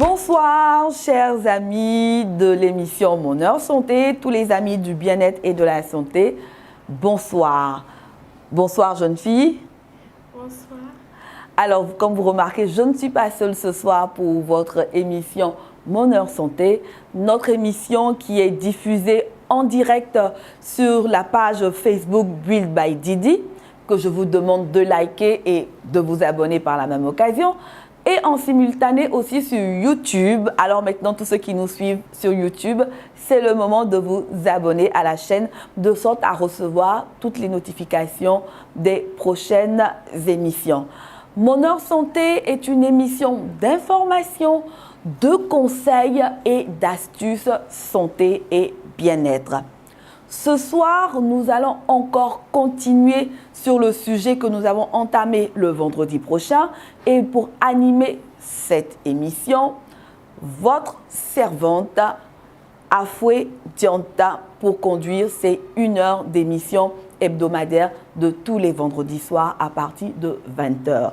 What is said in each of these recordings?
Bonsoir, chers amis de l'émission Mon Heure Santé, tous les amis du bien-être et de la santé. Bonsoir. Bonsoir, jeune fille. Bonsoir. Alors, comme vous remarquez, je ne suis pas seule ce soir pour votre émission Mon Heure Santé, notre émission qui est diffusée en direct sur la page Facebook Build by Didi, que je vous demande de liker et de vous abonner par la même occasion. Et en simultané aussi sur YouTube. Alors maintenant, tous ceux qui nous suivent sur YouTube, c'est le moment de vous abonner à la chaîne de sorte à recevoir toutes les notifications des prochaines émissions. Mon Heure Santé est une émission d'information, de conseils et d'astuces santé et bien-être. Ce soir, nous allons encore continuer sur le sujet que nous avons entamé le vendredi prochain. Et pour animer cette émission, votre servante Afoué Dianta pour conduire ces 1 heure d'émission hebdomadaire de tous les vendredis soirs à partir de 20 h.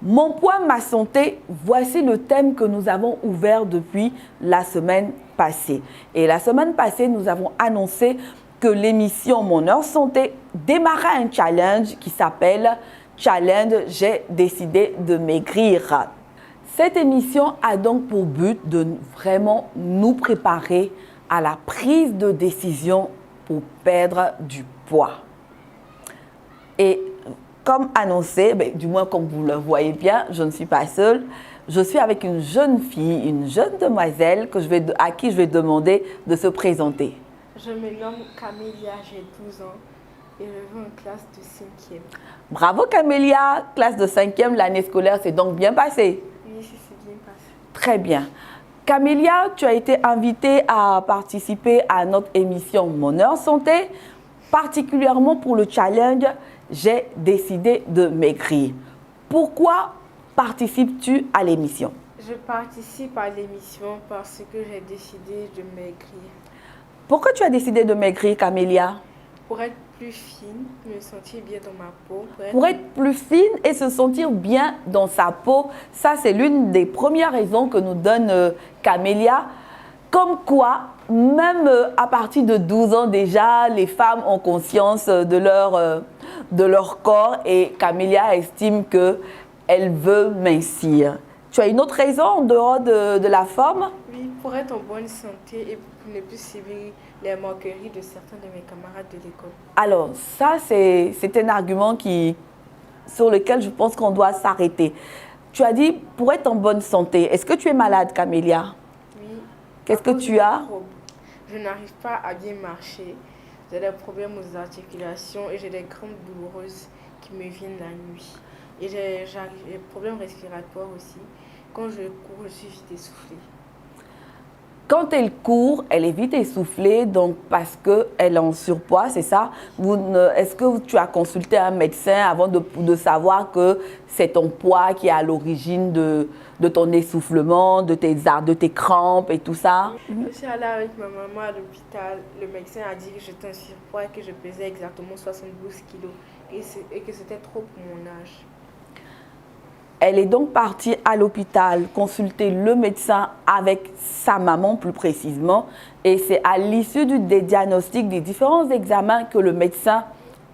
Mon poids, ma santé, voici le thème que nous avons ouvert depuis la semaine passée. Et la semaine passée, nous avons annoncé que l'émission Mon Heure Santé démarra un challenge qui s'appelle Challenge J'ai décidé de maigrir. Cette émission a donc pour but de vraiment nous préparer à la prise de décision pour perdre du poids. Et comme annoncé, du moins comme vous le voyez bien, je ne suis pas seule. Je suis avec une jeune fille, une jeune demoiselle à qui je vais demander de se présenter. Je me nomme Camélia, j'ai 12 ans et je vais en classe de 5e. Bravo Camélia, classe de 5e, l'année scolaire s'est donc bien passée. Oui, c'est bien passé. Très bien. Camélia, tu as été invitée à participer à notre émission Mon Heure Santé, particulièrement pour le challenge J'ai décidé de maigrir. Pourquoi participes-tu à l'émission? Je participe à l'émission parce que j'ai décidé de maigrir. Pourquoi tu as décidé de maigrir, Camélia? Pour être plus fine, me sentir bien dans ma peau. Pour être plus fine et se sentir bien dans sa peau, ça c'est l'une des premières raisons que nous donne Camélia. Comme quoi, même à partir de 12 ans déjà, les femmes ont conscience de leur corps et Camélia estime qu'elle veut mincir. Tu as une autre raison en dehors de la forme? Oui, pour être en bonne santé et pour ne plus subir les moqueries de certains de mes camarades de l'école. Alors, ça, c'est un argument sur lequel je pense qu'on doit s'arrêter. Tu as dit, pour être en bonne santé, est-ce que tu es malade, Camélia? Oui. Qu'est-ce que tu as? Je n'arrive pas à bien marcher. J'ai des problèmes aux articulations et j'ai des crampes douloureuses qui me viennent la nuit. Et j'ai des problèmes respiratoires aussi. Quand je cours, je suis vite essoufflée. Quand elle court, elle est vite essoufflée, donc parce qu'elle est en surpoids, c'est ça? Est-ce que tu as consulté un médecin avant de savoir que c'est ton poids qui est à l'origine de ton essoufflement, de tes crampes et tout ça? Je suis allée avec ma maman à l'hôpital. Le médecin a dit que j'étais en surpoids et que je pesais exactement 72 kilos et que c'était trop pour mon âge. Elle est donc partie à l'hôpital consulter le médecin avec sa maman plus précisément. Et c'est à l'issue des diagnostics, des différents examens que le médecin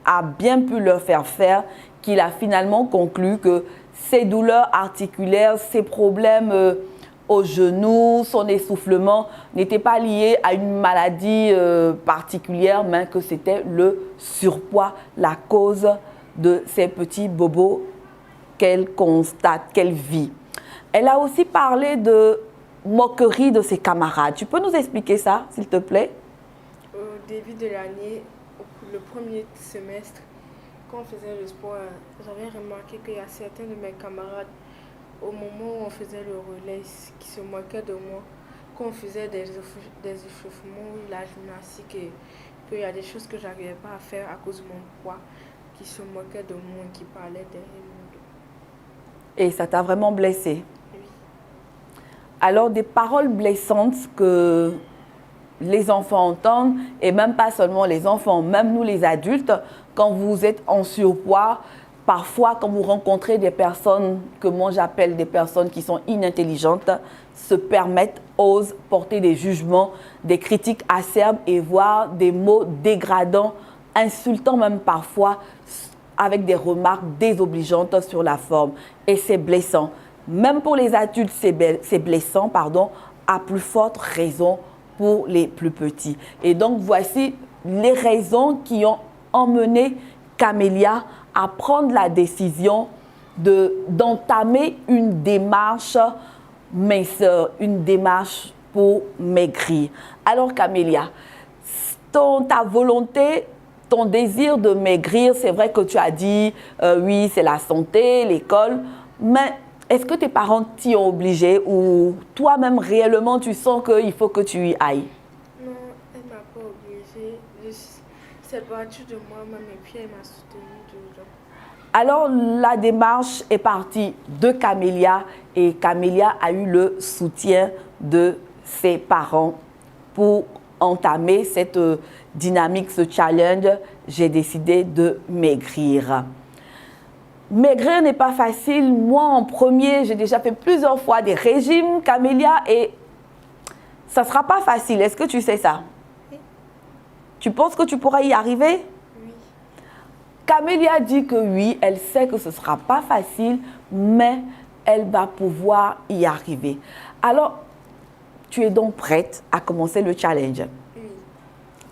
a bien pu leur faire qu'il a finalement conclu que ses douleurs articulaires, ses problèmes au genou, son essoufflement n'étaient pas liés à une maladie particulière, mais que c'était le surpoids, la cause de ces petits bobos qu'elle constate, qu'elle vit. Elle a aussi parlé de moquerie de ses camarades. Tu peux nous expliquer ça, s'il te plaît? Au début de l'année, le premier semestre, quand on faisait le sport, j'avais remarqué qu'il y a certains de mes camarades, au moment où on faisait le relais, qui se moquaient de moi. Quand on faisait des échauffements, la gymnastique, et qu'il y a des choses que je n'arrivais pas à faire à cause de mon poids, qui se moquaient de moi, qui parlaient derrière moi. Et ça t'a vraiment blessée? Oui. Alors, des paroles blessantes que les enfants entendent, et même pas seulement les enfants, même nous les adultes, quand vous êtes en surpoids, parfois, quand vous rencontrez des personnes que moi j'appelle des personnes qui sont inintelligentes, se permettent, osent porter des jugements, des critiques acerbes et voire des mots dégradants, insultants même parfois, avec des remarques désobligeantes sur la forme. Et c'est blessant. Même pour les adultes, c'est blessant, pardon, à plus forte raison pour les plus petits. Et donc, voici les raisons qui ont emmené Camélia à prendre la décision d'entamer une démarche minceur, une démarche pour maigrir. Alors, Camélia, ta volonté, ton désir de maigrir, c'est vrai que tu as dit, oui, c'est la santé, l'école, mais est-ce que tes parents t'y ont obligé ou toi-même réellement tu sens qu'il faut que tu y ailles? Non, elle ne m'a pas obligée. C'est parti de moi-même et puis elle m'a soutenue dedans. Alors la démarche est partie de Camélia et Camélia a eu le soutien de ses parents pour entamer cette dynamique, ce challenge. J'ai décidé de maigrir. Maigrir n'est pas facile. Moi, en premier, j'ai déjà fait plusieurs fois des régimes, Camélia, et ça ne sera pas facile. Est-ce que tu sais ça? Oui. Tu penses que tu pourras y arriver? Oui. Camélia dit que oui, elle sait que ce ne sera pas facile, mais elle va pouvoir y arriver. Alors, tu es donc prête à commencer le challenge? Oui.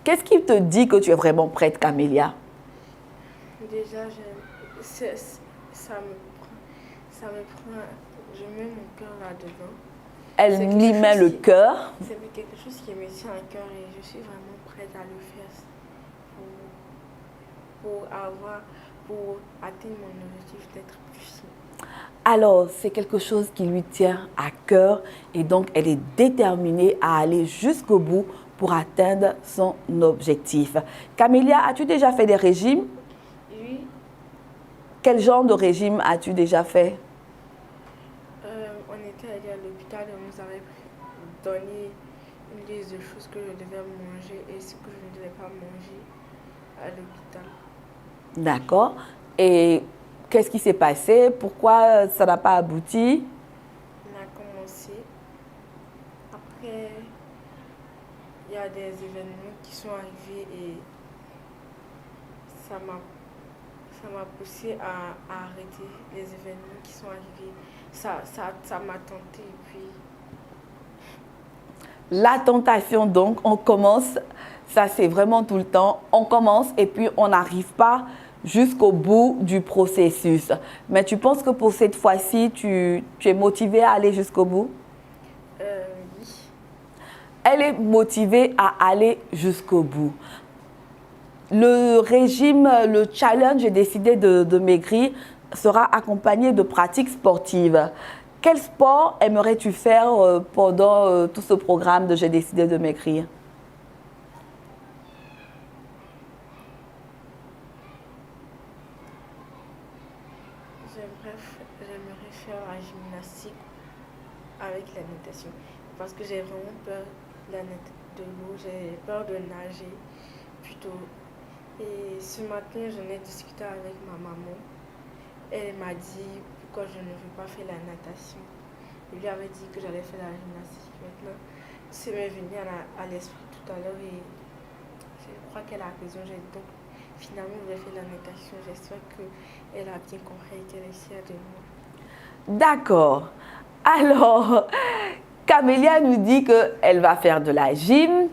Qu'est-ce qui te dit que tu es vraiment prête, Camélia? Déjà, ça me prend, je mets mon cœur là-dedans. Elle y met le cœur. C'est quelque chose qui me tient à cœur et je suis vraiment prête à le faire pour atteindre mon objectif d'être plus fine. Alors, c'est quelque chose qui lui tient à cœur et donc elle est déterminée à aller jusqu'au bout pour atteindre son objectif. Camélia, as-tu déjà fait des régimes? Oui. Quel genre de régime as-tu déjà fait? On était allé à l'hôpital et on nous avait donné une liste de choses que je devais manger et ce que je ne devais pas manger à l'hôpital. D'accord. Et qu'est-ce qui s'est passé? Pourquoi ça n'a pas abouti? On a commencé. Après, il y a des événements qui sont arrivés et ça m'a poussé à arrêter les événements qui sont arrivés. Ça m'a tenté et puis... La tentation, donc, on commence, ça c'est vraiment tout le temps, on commence et puis on n'arrive pas jusqu'au bout du processus. Mais tu penses que pour cette fois-ci, tu es motivée à aller jusqu'au bout? Oui. Elle est motivée à aller jusqu'au bout. Le régime, le challenge, j'ai décidé de maigrir, sera accompagné de pratiques sportives. Quel sport aimerais-tu faire pendant tout ce programme de J'ai décidé de maigrir? J'aimerais faire la gymnastique avec la natation parce que j'ai vraiment peur de l'eau, j'ai peur de nager plutôt. Et ce matin, j'en ai discuté avec ma maman. Elle m'a dit pourquoi je ne veux pas faire la natation. Je lui avais dit que j'allais faire la gymnastique. Maintenant, ça m'est venu à l'esprit tout à l'heure et je crois qu'elle a raison. Donc, finalement, je vais faire la natation. J'espère qu'elle a bien compris et qu'elle est fière de moi. D'accord. Alors, Camélia nous dit qu'elle va faire de la gym,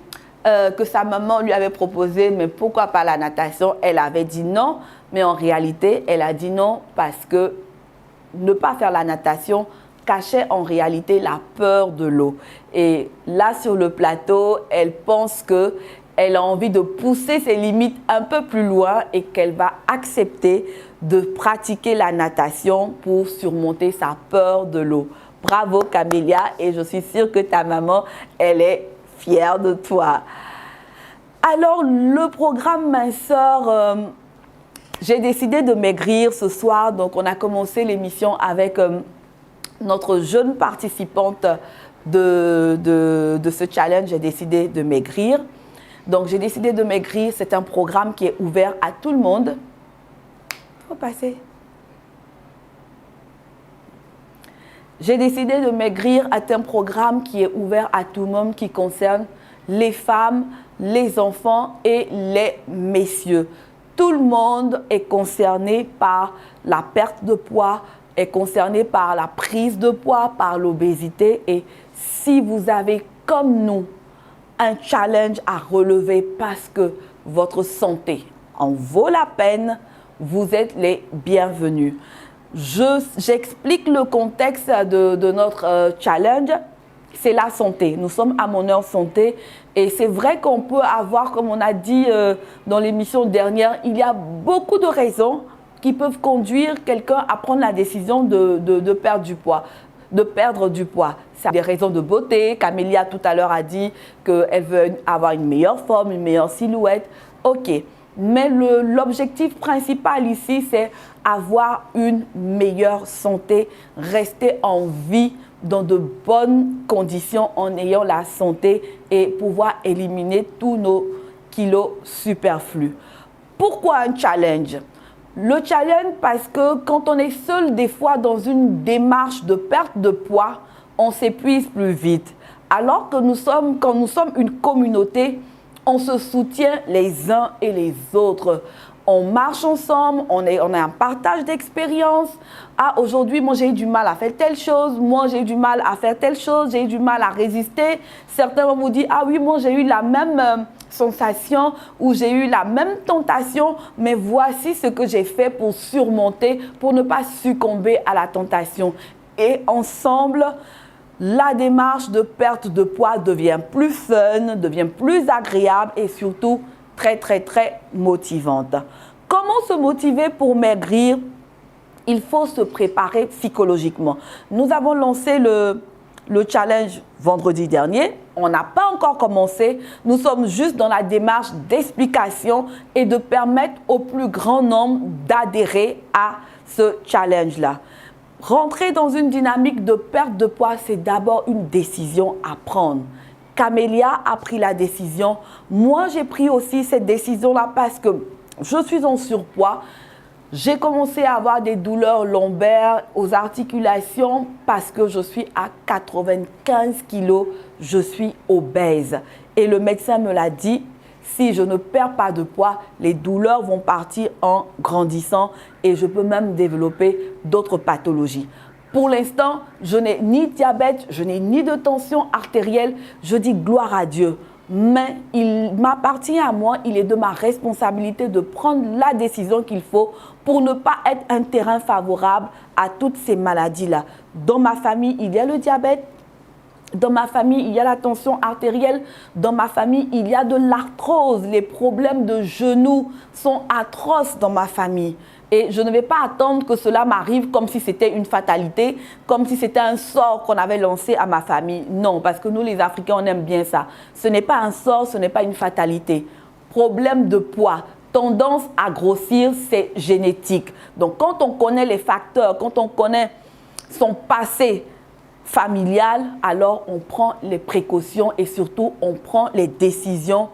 que sa maman lui avait proposé, mais pourquoi pas la natation? Elle avait dit non, mais en réalité, elle a dit non parce que ne pas faire la natation cachait en réalité la peur de l'eau. Et là, sur le plateau, elle pense qu'elle a envie de pousser ses limites un peu plus loin et qu'elle va accepter de pratiquer la natation pour surmonter sa peur de l'eau. Bravo Camélia et je suis sûre que ta maman, elle est fière de toi. Alors, le programme minceur, j'ai décidé de maigrir ce soir. Donc, on a commencé l'émission avec notre jeune participante de ce challenge. J'ai décidé de maigrir. Donc, j'ai décidé de maigrir. C'est un programme qui est ouvert à tout le monde. Il faut passer. J'ai décidé de maigrir est un programme qui est ouvert à tout le monde, qui concerne les femmes, les enfants et les messieurs. Tout le monde est concerné par la perte de poids, est concerné par la prise de poids, par l'obésité. Et si vous avez, comme nous, un challenge à relever parce que votre santé en vaut la peine, vous êtes les bienvenus. J'explique le contexte de notre challenge. C'est la santé. Nous sommes à Mon Heure Santé et c'est vrai qu'on peut avoir, comme on a dit dans l'émission dernière, il y a beaucoup de raisons qui peuvent conduire quelqu'un à prendre la décision de perdre du poids. C'est des raisons de beauté. Camélia tout à l'heure a dit qu'elle veut avoir une meilleure forme, une meilleure silhouette. Ok, mais l'objectif principal ici, c'est avoir une meilleure santé, rester en vie dans de bonnes conditions en ayant la santé et pouvoir éliminer tous nos kilos superflus. Pourquoi un challenge? Le challenge parce que quand on est seul des fois dans une démarche de perte de poids, on s'épuise plus vite. Alors que quand nous sommes une communauté, on se soutient les uns et les autres. On marche ensemble, on a un partage d'expérience. Ah, aujourd'hui, moi, j'ai eu du mal à faire telle chose. Moi, j'ai eu du mal à faire telle chose. J'ai eu du mal à résister. Certains vont vous dire, ah oui, moi, j'ai eu la même sensation ou j'ai eu la même tentation. Mais voici ce que j'ai fait pour surmonter, pour ne pas succomber à la tentation. Et ensemble, la démarche de perte de poids devient plus fun, devient plus agréable et surtout très, très, très motivante. Comment se motiver pour maigrir? Il faut se préparer psychologiquement. Nous avons lancé le challenge vendredi dernier. On n'a pas encore commencé. Nous sommes juste dans la démarche d'explication et de permettre au plus grand nombre d'adhérer à ce challenge-là. Rentrer dans une dynamique de perte de poids, c'est d'abord une décision à prendre. Camélia a pris la décision. Moi, j'ai pris aussi cette décision-là parce que je suis en surpoids. J'ai commencé à avoir des douleurs lombaires aux articulations parce que je suis à 95 kilos. Je suis obèse. Et le médecin me l'a dit, si je ne perds pas de poids, les douleurs vont partir en grandissant et je peux même développer d'autres pathologies. Pour l'instant, je n'ai ni diabète, je n'ai ni de tension artérielle. Je dis gloire à Dieu. Mais il m'appartient à moi, il est de ma responsabilité de prendre la décision qu'il faut pour ne pas être un terrain favorable à toutes ces maladies-là. Dans ma famille, il y a le diabète. Dans ma famille, il y a la tension artérielle. Dans ma famille, il y a de l'arthrose. Les problèmes de genoux sont atroces dans ma famille. Et je ne vais pas attendre que cela m'arrive comme si c'était une fatalité, comme si c'était un sort qu'on avait lancé à ma famille. Non, parce que nous, les Africains, on aime bien ça. Ce n'est pas un sort, ce n'est pas une fatalité. Problème de poids, tendance à grossir, c'est génétique. Donc, quand on connaît les facteurs, quand on connaît son passé familial, alors on prend les précautions et surtout, on prend les décisions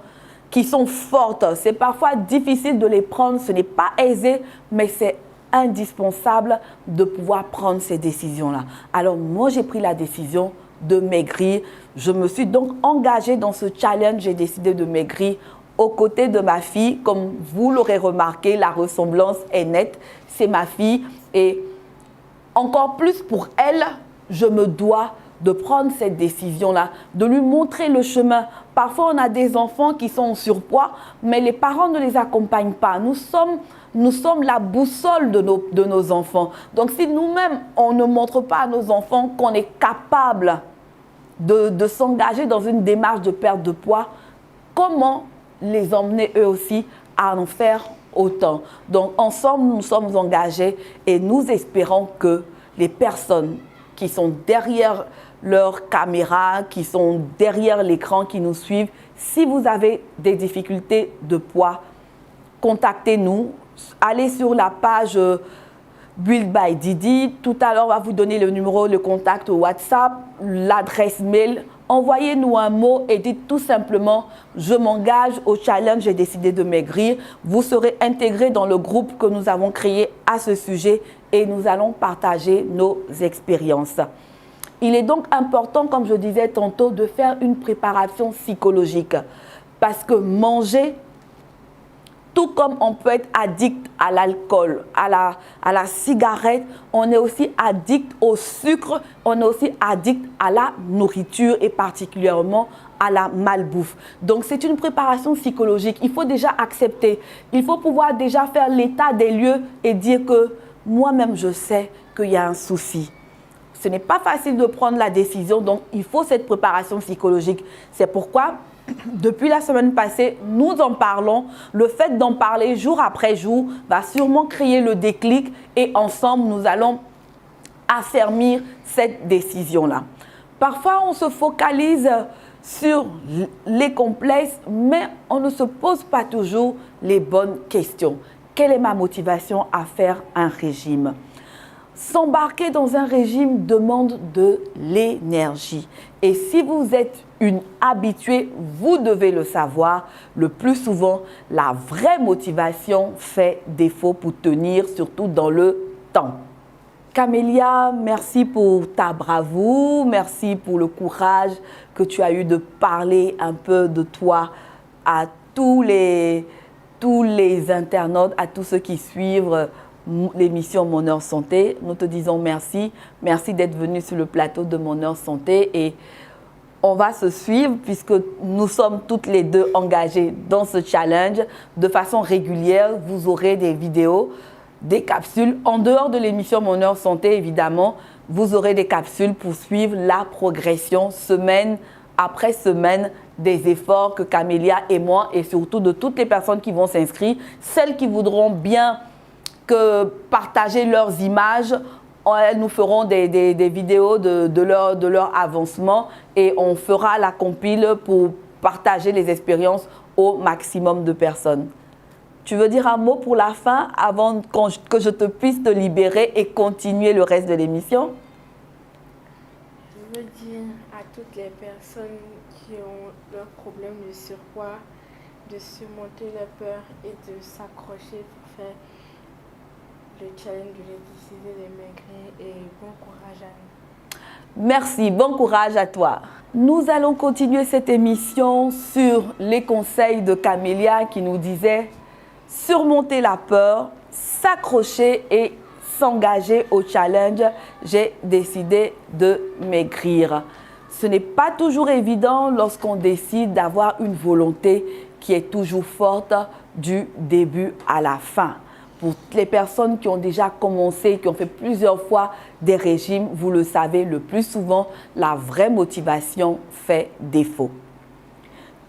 qui sont fortes. C'est parfois difficile de les prendre, ce n'est pas aisé, mais c'est indispensable de pouvoir prendre ces décisions-là. Alors moi, j'ai pris la décision de maigrir. Je me suis donc engagée dans ce challenge. J'ai décidé de maigrir aux côtés de ma fille. Comme vous l'aurez remarqué, la ressemblance est nette. C'est ma fille et encore plus pour elle, je me dois de prendre cette décision-là, de lui montrer le chemin. Parfois, on a des enfants qui sont en surpoids, mais les parents ne les accompagnent pas. Nous sommes la boussole de nos enfants. Donc, si nous-mêmes, on ne montre pas à nos enfants qu'on est capable de s'engager dans une démarche de perte de poids, comment les emmener eux aussi à en faire autant? Donc, ensemble, nous sommes engagés et nous espérons que les personnes qui sont derrière leur caméra, qui sont derrière l'écran, qui nous suivent. Si vous avez des difficultés de poids, contactez-nous. Allez sur la page Build by Didi. Tout à l'heure, on va vous donner le numéro, le contact au WhatsApp, l'adresse mail. Envoyez-nous un mot et dites tout simplement « Je m'engage au challenge, j'ai décidé de maigrir ». Vous serez intégré dans le groupe que nous avons créé à ce sujet et nous allons partager nos expériences. Il est donc important, comme je disais tantôt, de faire une préparation psychologique parce que manger, tout comme on peut être addict à l'alcool, à la cigarette, on est aussi addict au sucre, on est aussi addict à la nourriture et particulièrement à la malbouffe. Donc c'est une préparation psychologique. Il faut déjà accepter, il faut pouvoir déjà faire l'état des lieux et dire que moi-même je sais qu'il y a un souci. Ce n'est pas facile de prendre la décision, donc il faut cette préparation psychologique. C'est pourquoi depuis la semaine passée, nous en parlons. Le fait d'en parler jour après jour va sûrement créer le déclic et ensemble, nous allons affermir cette décision-là. Parfois, on se focalise sur les complexes, mais on ne se pose pas toujours les bonnes questions. Quelle est ma motivation à faire un régime ? S'embarquer dans un régime demande de l'énergie. Et si vous êtes une habituée, vous devez le savoir, le plus souvent, la vraie motivation fait défaut pour tenir, surtout dans le temps. Camélia, merci pour ta bravoure, merci pour le courage que tu as eu de parler un peu de toi à tous les internautes, à tous ceux qui suivent l'émission Mon Heure Santé. Nous te disons merci. Merci d'être venu sur le plateau de Mon Heure Santé et on va se suivre puisque nous sommes toutes les deux engagées dans ce challenge. De façon régulière, vous aurez des vidéos, des capsules. En dehors de l'émission Mon Heure Santé, évidemment, vous aurez des capsules pour suivre la progression semaine après semaine des efforts que Camélia et moi et surtout de toutes les personnes qui vont s'inscrire, celles qui voudront bien que partager leurs images, elles nous feront des vidéos de leur avancement et on fera la compile pour partager les expériences au maximum de personnes. Tu veux dire un mot pour la fin avant que je te puisse te libérer et continuer le reste de l'émission? Je veux dire à toutes les personnes qui ont leurs problèmes de surpoids, de surmonter leurs peurs et de s'accrocher pour faire le challenge de décider de maigrir et bon courage à nous. Merci, bon courage à toi. Nous allons continuer cette émission sur les conseils de Camélia qui nous disait surmonter la peur, s'accrocher et s'engager au challenge. J'ai décidé de maigrir. Ce n'est pas toujours évident lorsqu'on décide d'avoir une volonté qui est toujours forte du début à la fin. Pour les personnes qui ont déjà commencé, qui ont fait plusieurs fois des régimes, vous le savez, le plus souvent, la vraie motivation fait défaut.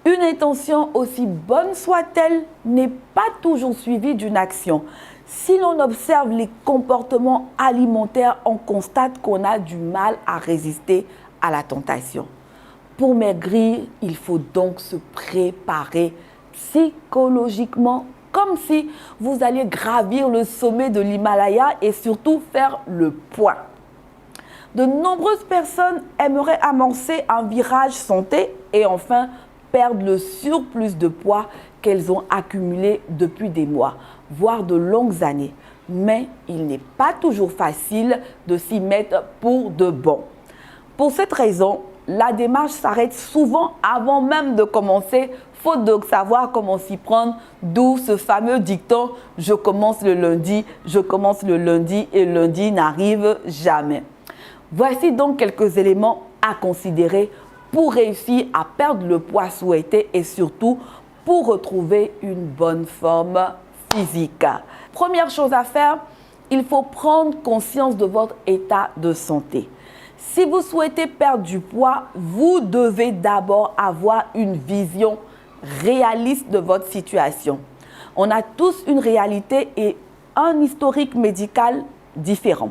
Une intention, aussi bonne soit-elle, n'est pas toujours suivie d'une action. Si l'on observe les comportements alimentaires, on constate qu'on a du mal à résister à la tentation. Pour maigrir, il faut donc se préparer psychologiquement, comme si vous alliez gravir le sommet de l'Himalaya et surtout faire le point. De nombreuses personnes aimeraient amorcer un virage santé et enfin perdre le surplus de poids qu'elles ont accumulé depuis des mois, voire de longues années. Mais il n'est pas toujours facile de s'y mettre pour de bon. Pour cette raison, la démarche s'arrête souvent avant même de commencer, faute de savoir comment s'y prendre, d'où ce fameux dicton « je commence le lundi et lundi n'arrive jamais ». Voici donc quelques éléments à considérer pour réussir à perdre le poids souhaité et surtout pour retrouver une bonne forme physique. Première chose à faire, il faut prendre conscience de votre état de santé. Si vous souhaitez perdre du poids, vous devez d'abord avoir une vision réaliste de votre situation. On a tous une réalité et un historique médical différent.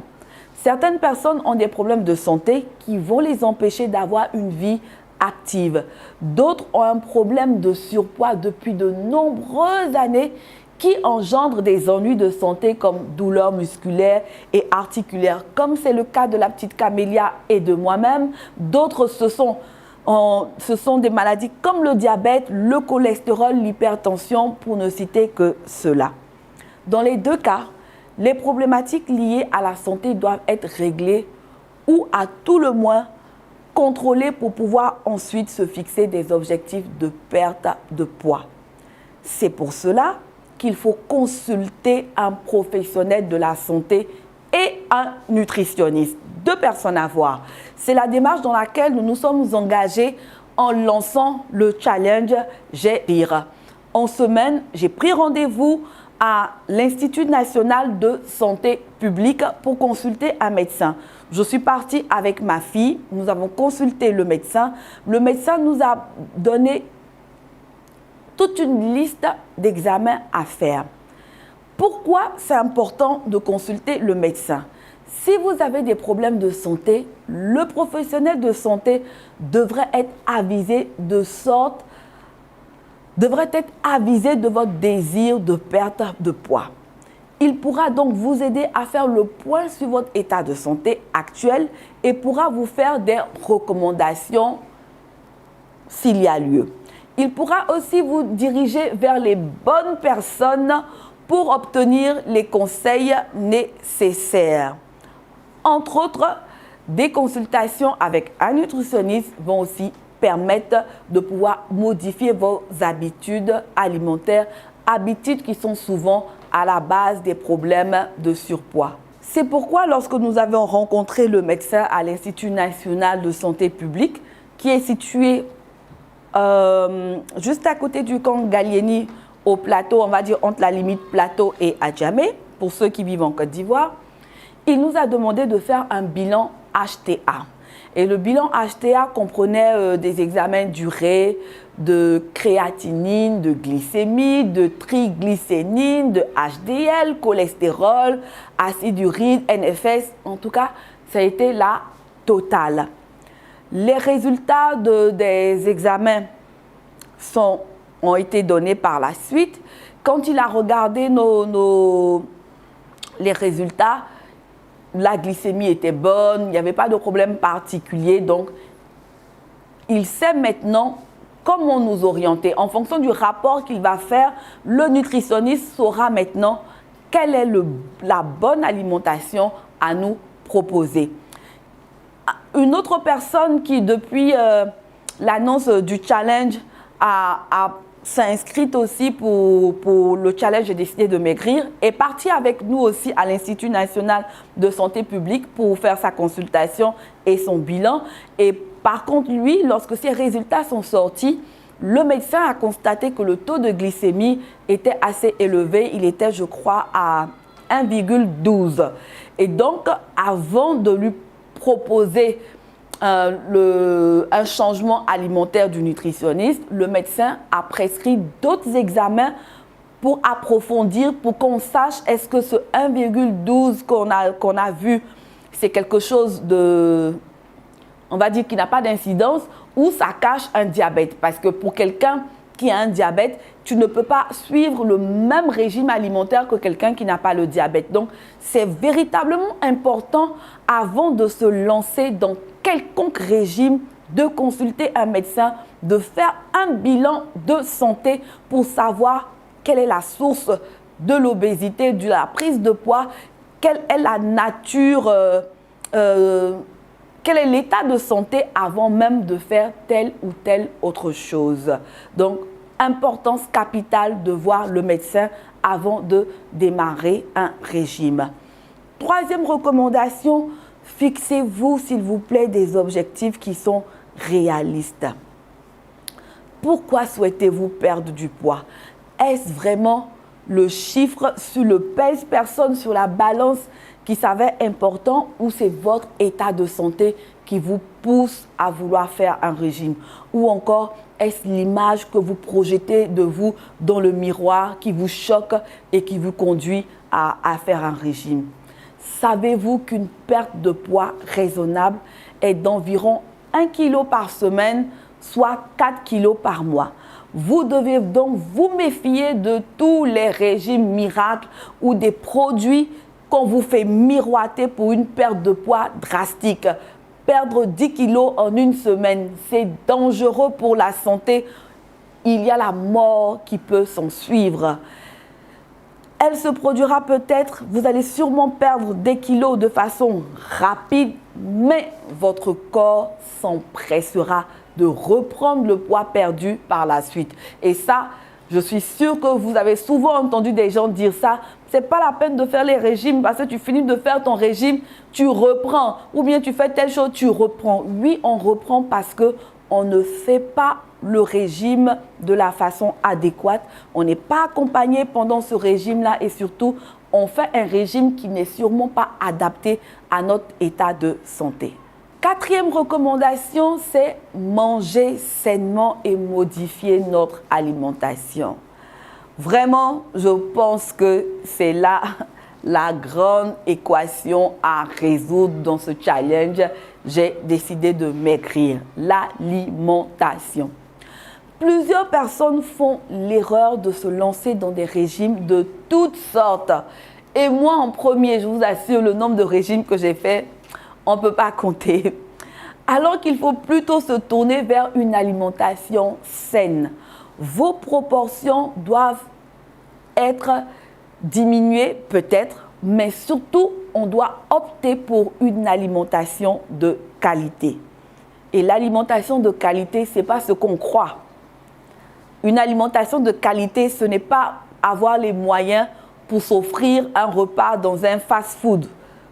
Certaines personnes ont des problèmes de santé qui vont les empêcher d'avoir une vie active. D'autres ont un problème de surpoids depuis de nombreuses années qui engendre des ennuis de santé comme douleurs musculaires et articulaires, comme c'est le cas de la petite Camélia et de moi-même. D'autres, ce sont des maladies comme le diabète, le cholestérol, l'hypertension, pour ne citer que cela. Dans les deux cas, Les problématiques liées à la santé doivent être réglées ou à tout le moins contrôlées pour pouvoir ensuite se fixer des objectifs de perte de poids. C'est pour cela qu'il faut consulter un professionnel de la santé et un nutritionniste. Deux personnes à voir. C'est la démarche dans laquelle nous nous sommes engagés en lançant le challenge J'ai Rire. En semaine, j'ai pris rendez-vous à l'Institut national de santé publique pour consulter un médecin. Je suis partie avec ma fille, nous avons consulté le médecin. Le médecin nous a donné toute une liste d'examens à faire. Pourquoi c'est important de consulter le médecin? Si vous avez des problèmes de santé, le professionnel de santé devrait être avisé de votre désir de perte de poids. Il pourra donc vous aider à faire le point sur votre état de santé actuel et pourra vous faire des recommandations s'il y a lieu. Il pourra aussi vous diriger vers les bonnes personnes pour obtenir les conseils nécessaires. Entre autres, des consultations avec un nutritionniste vont aussi permettre de pouvoir modifier vos habitudes alimentaires, habitudes qui sont souvent à la base des problèmes de surpoids. C'est pourquoi lorsque nous avons rencontré le médecin à l'Institut national de santé publique, qui est situé juste à côté du camp Gallieni, au plateau, on va dire entre la limite plateau et Adjamé, pour ceux qui vivent en Côte d'Ivoire, il nous a demandé de faire un bilan HTA. Et le bilan HTA comprenait des examens d'urée, de créatinine, de glycémie, de triglycénine, de HDL, cholestérol, acide urique, NFS. En tout cas, ça a été la totale. Les résultats des examens ont été donnés par la suite. Quand il a regardé les résultats, la glycémie était bonne, il n'y avait pas de problème particulier. Donc, il sait maintenant comment nous orienter. En fonction du rapport qu'il va faire, le nutritionniste saura maintenant quelle est la bonne alimentation à nous proposer. Une autre personne qui, depuis l'annonce du challenge, s'est inscrite aussi pour le challenge J'ai décidé de maigrir, est partie avec nous aussi à l'Institut national de santé publique pour faire sa consultation et son bilan. Et par contre, lui, lorsque ses résultats sont sortis, le médecin a constaté que le taux de glycémie était assez élevé. Il était, je crois, à 1,12. Et donc, avant de lui proposer un changement alimentaire du nutritionniste, le médecin a prescrit d'autres examens pour approfondir, pour qu'on sache est-ce que ce 1,12 qu'on a vu, c'est quelque chose de, on va dire, qui n'a pas d'incidence, ou ça cache un diabète. Parce que pour quelqu'un qui a un diabète, tu ne peux pas suivre le même régime alimentaire que quelqu'un qui n'a pas le diabète. Donc, c'est véritablement important, avant de se lancer dans quelconque régime, de consulter un médecin, de faire un bilan de santé pour savoir quelle est la source de l'obésité, de la prise de poids, quelle est la nature, quel est l'état de santé avant même de faire telle ou telle autre chose. Donc, importance capitale de voir le médecin avant de démarrer un régime. Troisième recommandation, fixez-vous, s'il vous plaît, des objectifs qui sont réalistes. Pourquoi souhaitez-vous perdre du poids? Est-ce vraiment le chiffre sur le pèse-personne, sur la balance qui s'avère important, ou c'est votre état de santé qui vous pousse à vouloir faire un régime? Ou encore, est-ce l'image que vous projetez de vous dans le miroir qui vous choque et qui vous conduit à faire un régime? Savez-vous qu'une perte de poids raisonnable est d'environ 1 kg par semaine, soit 4 kg par mois? Vous devez donc vous méfier de tous les régimes miracles ou des produits qu'on vous fait miroiter pour une perte de poids drastique. Perdre 10 kilos en une semaine, c'est dangereux pour la santé. Il y a la mort qui peut s'en suivre. Elle se produira peut-être, vous allez sûrement perdre des kilos de façon rapide, mais votre corps s'empressera de reprendre le poids perdu par la suite. Et ça, je suis sûre que vous avez souvent entendu des gens dire ça. C'est pas la peine de faire les régimes parce que tu finis de faire ton régime, tu reprends. Ou bien tu fais telle chose, tu reprends. Oui, on reprend parce que on ne fait pas le régime de la façon adéquate. On n'est pas accompagné pendant ce régime-là et surtout, on fait un régime qui n'est sûrement pas adapté à notre état de santé. Quatrième recommandation, c'est manger sainement et modifier notre alimentation. Vraiment, je pense que c'est là la grande équation à résoudre dans ce challenge. J'ai décidé de maigrir, l'alimentation. Plusieurs personnes font l'erreur de se lancer dans des régimes de toutes sortes. Et moi, en premier, je vous assure, le nombre de régimes que j'ai fait, on ne peut pas compter. Alors qu'il faut plutôt se tourner vers une alimentation saine. Vos proportions doivent être diminuées peut-être, mais surtout, on doit opter pour une alimentation de qualité. Et l'alimentation de qualité, ce n'est pas ce qu'on croit. Une alimentation de qualité, ce n'est pas avoir les moyens pour s'offrir un repas dans un fast-food,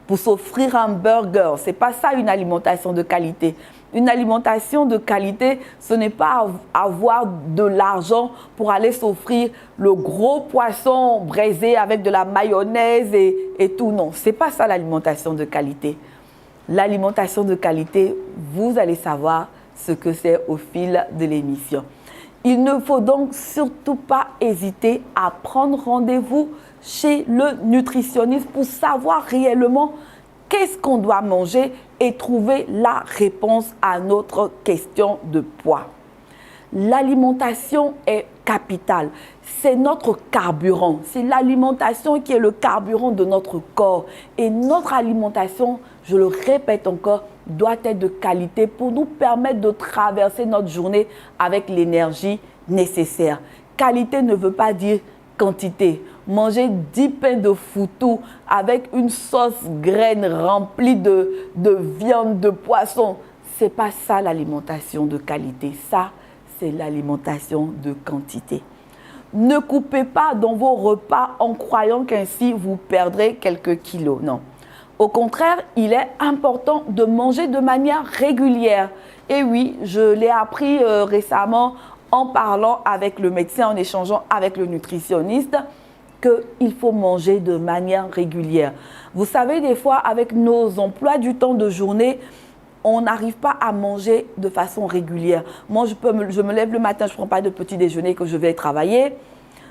pour s'offrir un burger. Ce n'est pas ça une alimentation de qualité. Une alimentation de qualité, ce n'est pas avoir de l'argent pour aller s'offrir le gros poisson braisé avec de la mayonnaise et tout. Non, ce n'est pas ça l'alimentation de qualité. L'alimentation de qualité, vous allez savoir ce que c'est au fil de l'émission. Il ne faut donc surtout pas hésiter à prendre rendez-vous chez le nutritionniste pour savoir réellement qu'est-ce qu'on doit manger et trouver la réponse à notre question de poids. L'alimentation est capitale. C'est notre carburant. C'est l'alimentation qui est le carburant de notre corps. Et notre alimentation, je le répète encore, doit être de qualité pour nous permettre de traverser notre journée avec l'énergie nécessaire. Qualité ne veut pas dire quantité. Manger 10 pains de foutou avec une sauce graine remplie de viande, de poisson, ce n'est pas ça l'alimentation de qualité. Ça, c'est l'alimentation de quantité. Ne coupez pas dans vos repas en croyant qu'ainsi vous perdrez quelques kilos. Non. Au contraire, il est important de manger de manière régulière. Et oui, je l'ai appris récemment en parlant avec le médecin, en échangeant avec le nutritionniste, qu'il faut manger de manière régulière. Vous savez, des fois, avec nos emplois du temps de journée, on n'arrive pas à manger de façon régulière. Moi, je me lève le matin, je ne prends pas de petit déjeuner que je vais travailler.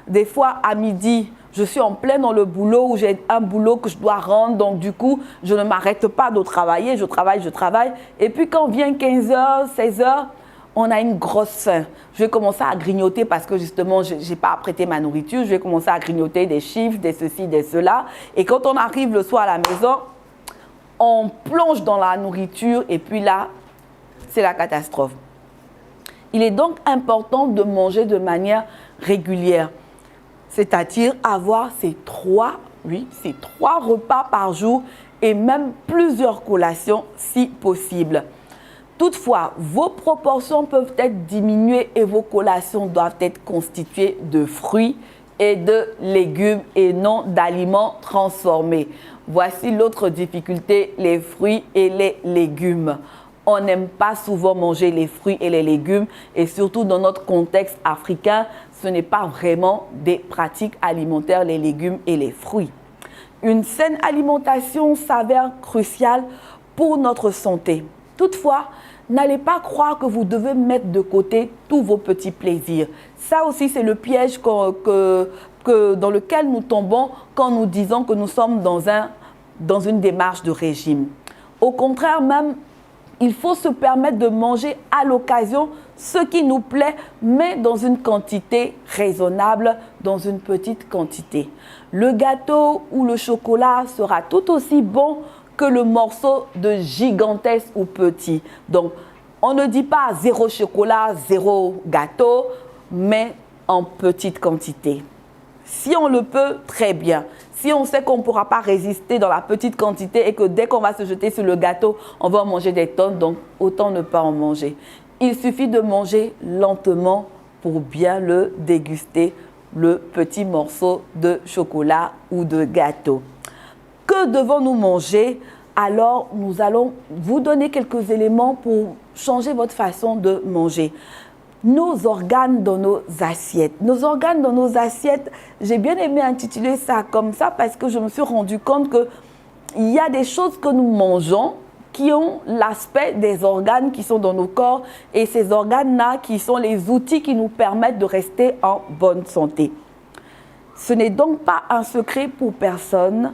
Des fois, à midi, je suis en plein dans le boulot où j'ai un boulot que je dois rendre. Donc, du coup, je ne m'arrête pas de travailler. Je travaille. Et puis, quand vient 15h, 16h, on a une grosse faim. Je vais commencer à grignoter parce que justement, je n'ai pas apprêté ma nourriture. Je vais commencer à grignoter des chiffres, des ceci, des cela. Et quand on arrive le soir à la maison, on plonge dans la nourriture et puis là, c'est la catastrophe. Il est donc important de manger de manière régulière. C'est-à-dire avoir ces trois repas par jour et même plusieurs collations si possible. Toutefois, vos proportions peuvent être diminuées et vos collations doivent être constituées de fruits et de légumes et non d'aliments transformés. Voici l'autre difficulté, les fruits et les légumes. On n'aime pas souvent manger les fruits et les légumes et surtout dans notre contexte africain, ce n'est pas vraiment des pratiques alimentaires, les légumes et les fruits. Une saine alimentation s'avère cruciale pour notre santé. Toutefois, n'allez pas croire que vous devez mettre de côté tous vos petits plaisirs. Ça aussi, c'est le piège dans lequel nous tombons quand nous disons que nous sommes dans une démarche de régime. Au contraire même, il faut se permettre de manger à l'occasion ce qui nous plaît, mais dans une quantité raisonnable, dans une petite quantité. Le gâteau ou le chocolat sera tout aussi bon que le morceau de gigantesque ou petit. Donc, on ne dit pas zéro chocolat, zéro gâteau, mais en petite quantité. Si on le peut, très bien. Si on sait qu'on ne pourra pas résister dans la petite quantité et que dès qu'on va se jeter sur le gâteau, on va en manger des tonnes, donc autant ne pas en manger. Il suffit de manger lentement pour bien le déguster, le petit morceau de chocolat ou de gâteau. Que devons-nous manger? Alors, nous allons vous donner quelques éléments pour changer votre façon de manger. Nos organes dans nos assiettes. Nos organes dans nos assiettes, j'ai bien aimé intituler ça comme ça parce que je me suis rendu compte qu'il y a des choses que nous mangeons qui ont l'aspect des organes qui sont dans nos corps et ces organes-là qui sont les outils qui nous permettent de rester en bonne santé. Ce n'est donc pas un secret pour personne.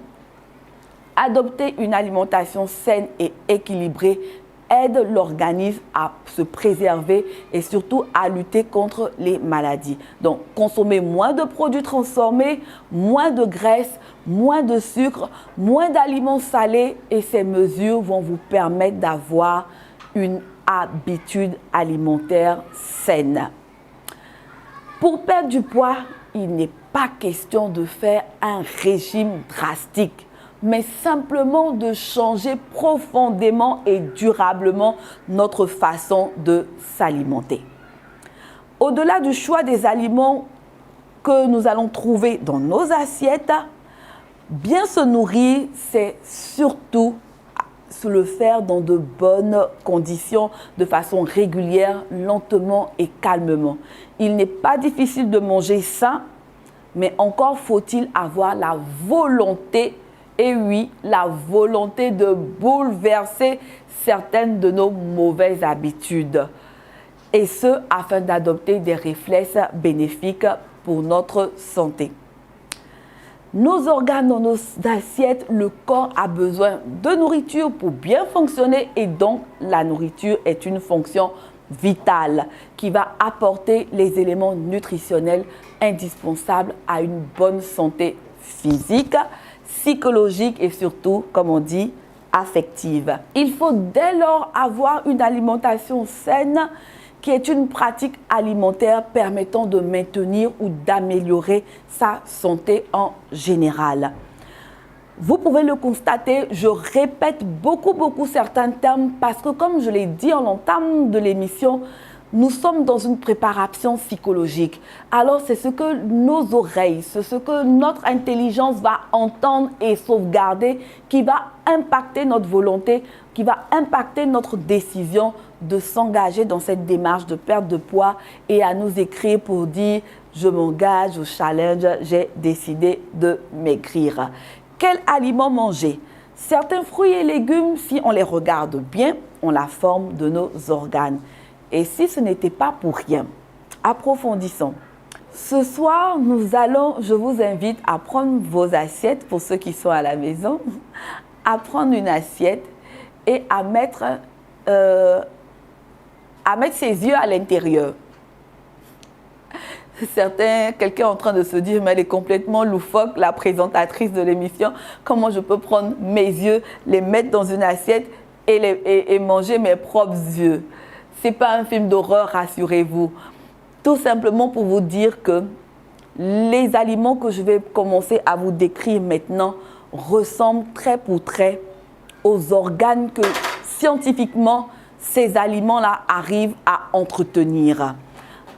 Adopter une alimentation saine et équilibrée aide l'organisme à se préserver et surtout à lutter contre les maladies. Donc, consommez moins de produits transformés, moins de graisse, moins de sucre, moins d'aliments salés et ces mesures vont vous permettre d'avoir une habitude alimentaire saine. Pour perdre du poids, il n'est pas question de faire un régime drastique, mais simplement de changer profondément et durablement notre façon de s'alimenter. Au-delà du choix des aliments que nous allons trouver dans nos assiettes, bien se nourrir, c'est surtout se le faire dans de bonnes conditions, de façon régulière, lentement et calmement. Il n'est pas difficile de manger sain, mais encore faut-il avoir la volonté, et oui, la volonté de bouleverser certaines de nos mauvaises habitudes. Et ce, afin d'adopter des réflexes bénéfiques pour notre santé. Nos organes dans nos assiettes, le corps a besoin de nourriture pour bien fonctionner et donc la nourriture est une fonction vitale qui va apporter les éléments nutritionnels indispensables à une bonne santé physique, psychologique et surtout, comme on dit, affective. Il faut dès lors avoir une alimentation saine qui est une pratique alimentaire permettant de maintenir ou d'améliorer sa santé en général. Vous pouvez le constater, je répète beaucoup certains termes parce que comme je l'ai dit en entame de l'émission, nous sommes dans une préparation psychologique. Alors c'est ce que nos oreilles, c'est ce que notre intelligence va entendre et sauvegarder qui va impacter notre volonté, qui va impacter notre décision de s'engager dans cette démarche de perte de poids et à nous écrire pour dire « je m'engage au challenge, j'ai décidé de maigrir ». Quels aliments manger? Certains fruits et légumes, si on les regarde bien, ont la forme de nos organes. Et si ce n'était pas pour rien, approfondissons. Ce soir, je vous invite à prendre vos assiettes, pour ceux qui sont à la maison, à prendre une assiette et à mettre ses yeux à l'intérieur. Quelqu'un est en train de se dire, mais elle est complètement loufoque, la présentatrice de l'émission. Comment je peux prendre mes yeux, les mettre dans une assiette et manger mes propres yeux? Ce n'est pas un film d'horreur, rassurez-vous. Tout simplement pour vous dire que les aliments que je vais commencer à vous décrire maintenant ressemblent trait pour trait aux organes que scientifiquement ces aliments-là arrivent à entretenir.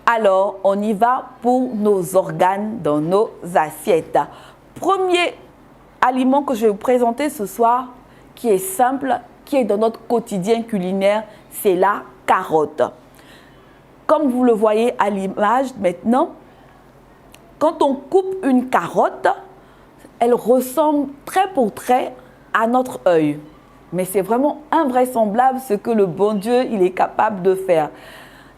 Alors, on y va pour nos organes dans nos assiettes. Premier aliment que je vais vous présenter ce soir, qui est simple, qui est dans notre quotidien culinaire, c'est la carotte. Comme vous le voyez à l'image maintenant, quand on coupe une carotte, elle ressemble trait pour trait à notre œil. Mais c'est vraiment invraisemblable ce que le bon Dieu il est capable de faire.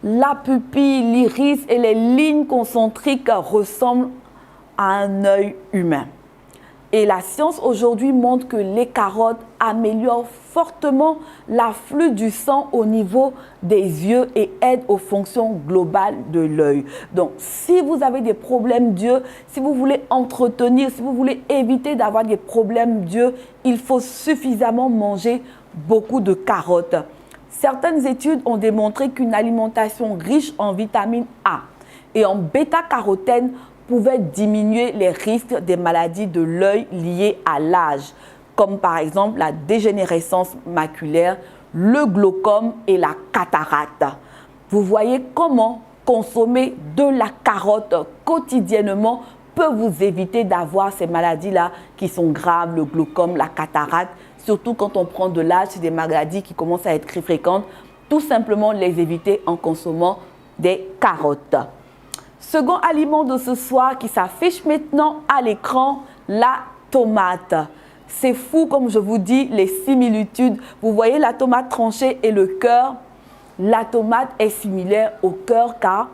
La pupille, l'iris et les lignes concentriques ressemblent à un œil humain. Et la science aujourd'hui montre que les carottes améliorent fortement l'afflux du sang au niveau des yeux et aident aux fonctions globales de l'œil. Donc, si vous avez des problèmes d'yeux, si vous voulez entretenir, si vous voulez éviter d'avoir des problèmes d'yeux, il faut suffisamment manger beaucoup de carottes. Certaines études ont démontré qu'une alimentation riche en vitamine A et en bêta-carotène pouvait diminuer les risques des maladies de l'œil liées à l'âge, comme par exemple la dégénérescence maculaire, le glaucome et la cataracte. Vous voyez comment consommer de la carotte quotidiennement peut vous éviter d'avoir ces maladies-là qui sont graves, le glaucome, la cataracte. Surtout quand on prend de l'âge, c'est des maladies qui commencent à être très fréquentes. Tout simplement les éviter en consommant des carottes. Second aliment de ce soir qui s'affiche maintenant à l'écran, la tomate. C'est fou, comme je vous dis, les similitudes. Vous voyez la tomate tranchée et le cœur. La tomate est similaire au cœur car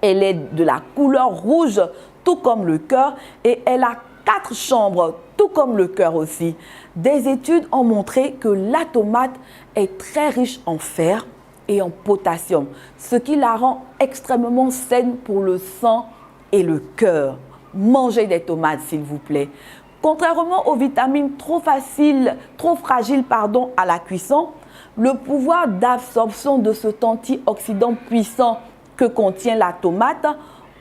elle est de la couleur rouge, tout comme le cœur, et elle a 4 chambres, tout comme le cœur aussi. Des études ont montré que la tomate est très riche en fer et en potassium, ce qui la rend extrêmement saine pour le sang et le cœur. Mangez des tomates, s'il vous plaît. Contrairement aux vitamines trop fragiles à la cuisson, le pouvoir d'absorption de cet antioxydant puissant que contient la tomate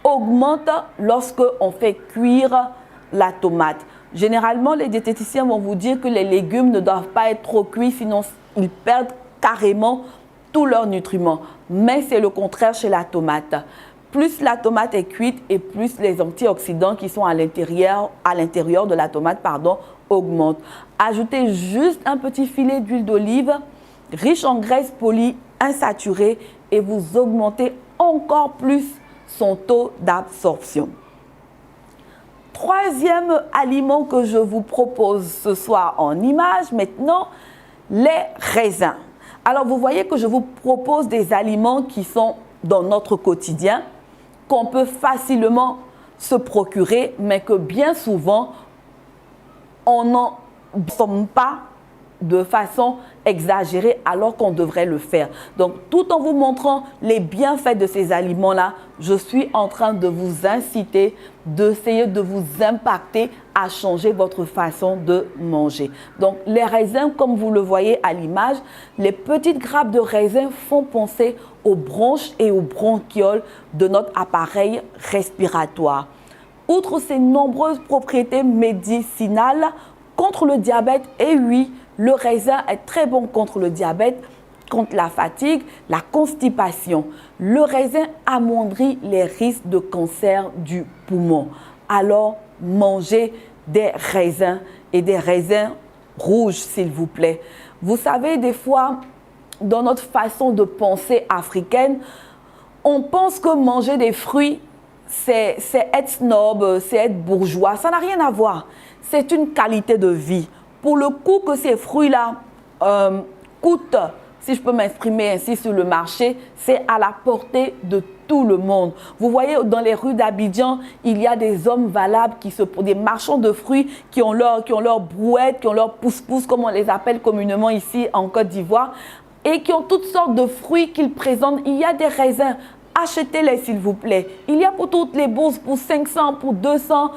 augmente lorsque on fait cuire la tomate. Généralement, les diététiciens vont vous dire que les légumes ne doivent pas être trop cuits, sinon ils perdent carrément tous leurs nutriments. Mais c'est le contraire chez la tomate. Plus la tomate est cuite et plus les antioxydants qui sont à l'intérieur de la tomate augmentent. Ajoutez juste un petit filet d'huile d'olive riche en graisses polyinsaturées et vous augmentez encore plus son taux d'absorption. Troisième aliment que je vous propose ce soir en image maintenant, les raisins. Alors vous voyez que je vous propose des aliments qui sont dans notre quotidien, qu'on peut facilement se procurer, mais que bien souvent, on n'en consomme pas de façon exagérée alors qu'on devrait le faire. Donc, tout en vous montrant les bienfaits de ces aliments-là, je suis en train de vous inciter, d'essayer de vous impacter à changer votre façon de manger. Donc, les raisins, comme vous le voyez à l'image, les petites grappes de raisins font penser aux bronches et aux bronchioles de notre appareil respiratoire. Outre ses nombreuses propriétés médicinales contre le diabète, et oui, le raisin est très bon contre le diabète, contre la fatigue, la constipation. Le raisin amoindrit les risques de cancer du poumon. Alors, mangez des raisins et des raisins rouges, s'il vous plaît. Vous savez, des fois, dans notre façon de penser africaine, on pense que manger des fruits, c'est être snob, c'est être bourgeois. Ça n'a rien à voir. C'est une qualité de vie. Pour le coup que ces fruits-là coûtent, si je peux m'exprimer ainsi, sur le marché, c'est à la portée de tout le monde. Vous voyez, dans les rues d'Abidjan, il y a des hommes valables, des marchands de fruits qui ont leur brouette, qui ont leur pousse-pousse, comme on les appelle communément ici en Côte d'Ivoire, et qui ont toutes sortes de fruits qu'ils présentent. Il y a des raisins. Achetez-les, s'il vous plaît. Il y a pour toutes les bourses, pour 500, pour 200.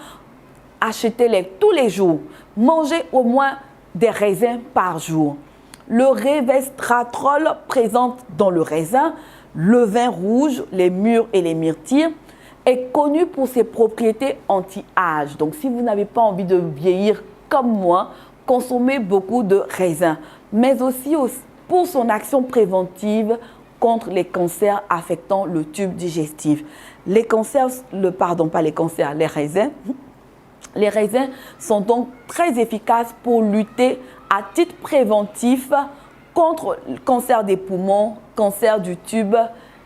Achetez-les tous les jours. Mangez au moins des raisins par jour. Le resveratrol présent dans le raisin, le vin rouge, les mûres et les myrtilles, est connu pour ses propriétés anti-âge. Donc, si vous n'avez pas envie de vieillir comme moi, consommez beaucoup de raisins. Mais aussi pour son action préventive contre les cancers affectant le tube digestif. Les raisins. Les raisins sont donc très efficaces pour lutter à titre préventif contre le cancer des poumons, cancer du tube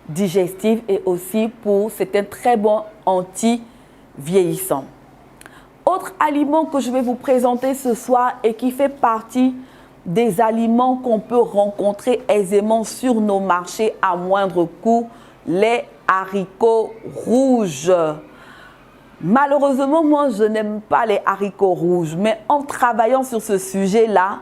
digestif et aussi c'est un très bon anti-vieillissant. Autre aliment que je vais vous présenter ce soir et qui fait partie des aliments qu'on peut rencontrer aisément sur nos marchés à moindre coût, les haricots rouges. Malheureusement, moi, je n'aime pas les haricots rouges, mais en travaillant sur ce sujet-là,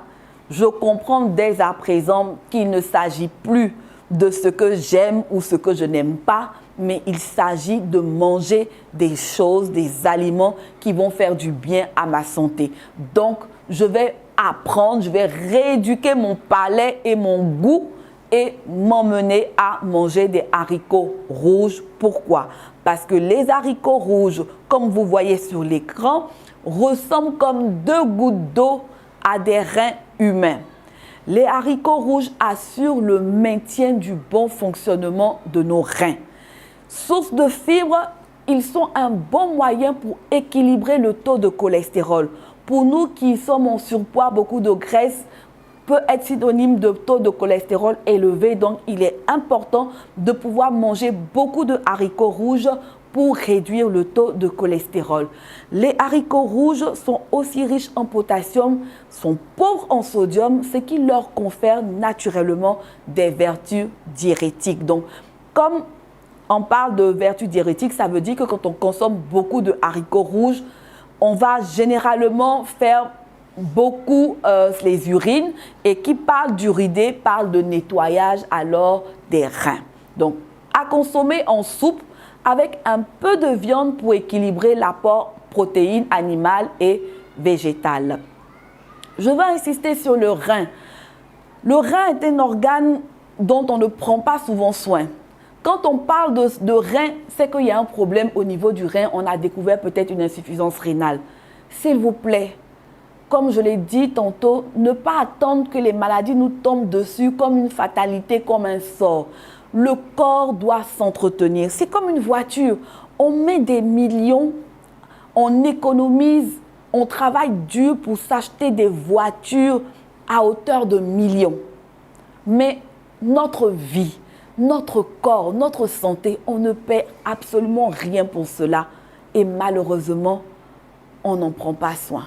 je comprends dès à présent qu'il ne s'agit plus de ce que j'aime ou ce que je n'aime pas, mais il s'agit de manger des choses, des aliments qui vont faire du bien à ma santé. Donc, je vais apprendre, je vais rééduquer mon palais et mon goût et m'emmener à manger des haricots rouges. Pourquoi? Parce que les haricots rouges, comme vous voyez sur l'écran, ressemblent comme 2 gouttes d'eau à des reins humains. Les haricots rouges assurent le maintien du bon fonctionnement de nos reins. Source de fibres, ils sont un bon moyen pour équilibrer le taux de cholestérol. Pour nous qui sommes en surpoids, beaucoup de graisse peut être synonyme de taux de cholestérol élevé. Donc, il est important de pouvoir manger beaucoup de haricots rouges pour réduire le taux de cholestérol. Les haricots rouges sont aussi riches en potassium, sont pauvres en sodium, ce qui leur confère naturellement des vertus diurétiques. Donc, comme on parle de vertus diurétiques, ça veut dire que quand on consomme beaucoup de haricots rouges, on va généralement faire beaucoup les urines, et qui parle d'uridé parle de nettoyage alors des reins. Donc, à consommer en soupe avec un peu de viande pour équilibrer l'apport protéines animales et végétales. Je vais insister sur le rein. Le rein est un organe dont on ne prend pas souvent soin. Quand on parle de rein, c'est qu'il y a un problème au niveau du rein. On a découvert peut-être une insuffisance rénale. S'il vous plaît, comme je l'ai dit tantôt, ne pas attendre que les maladies nous tombent dessus comme une fatalité, comme un sort. Le corps doit s'entretenir. C'est comme une voiture. On met des millions, on économise, on travaille dur pour s'acheter des voitures à hauteur de millions. Mais notre vie, notre corps, notre santé, on ne paie absolument rien pour cela. Et malheureusement, on n'en prend pas soin.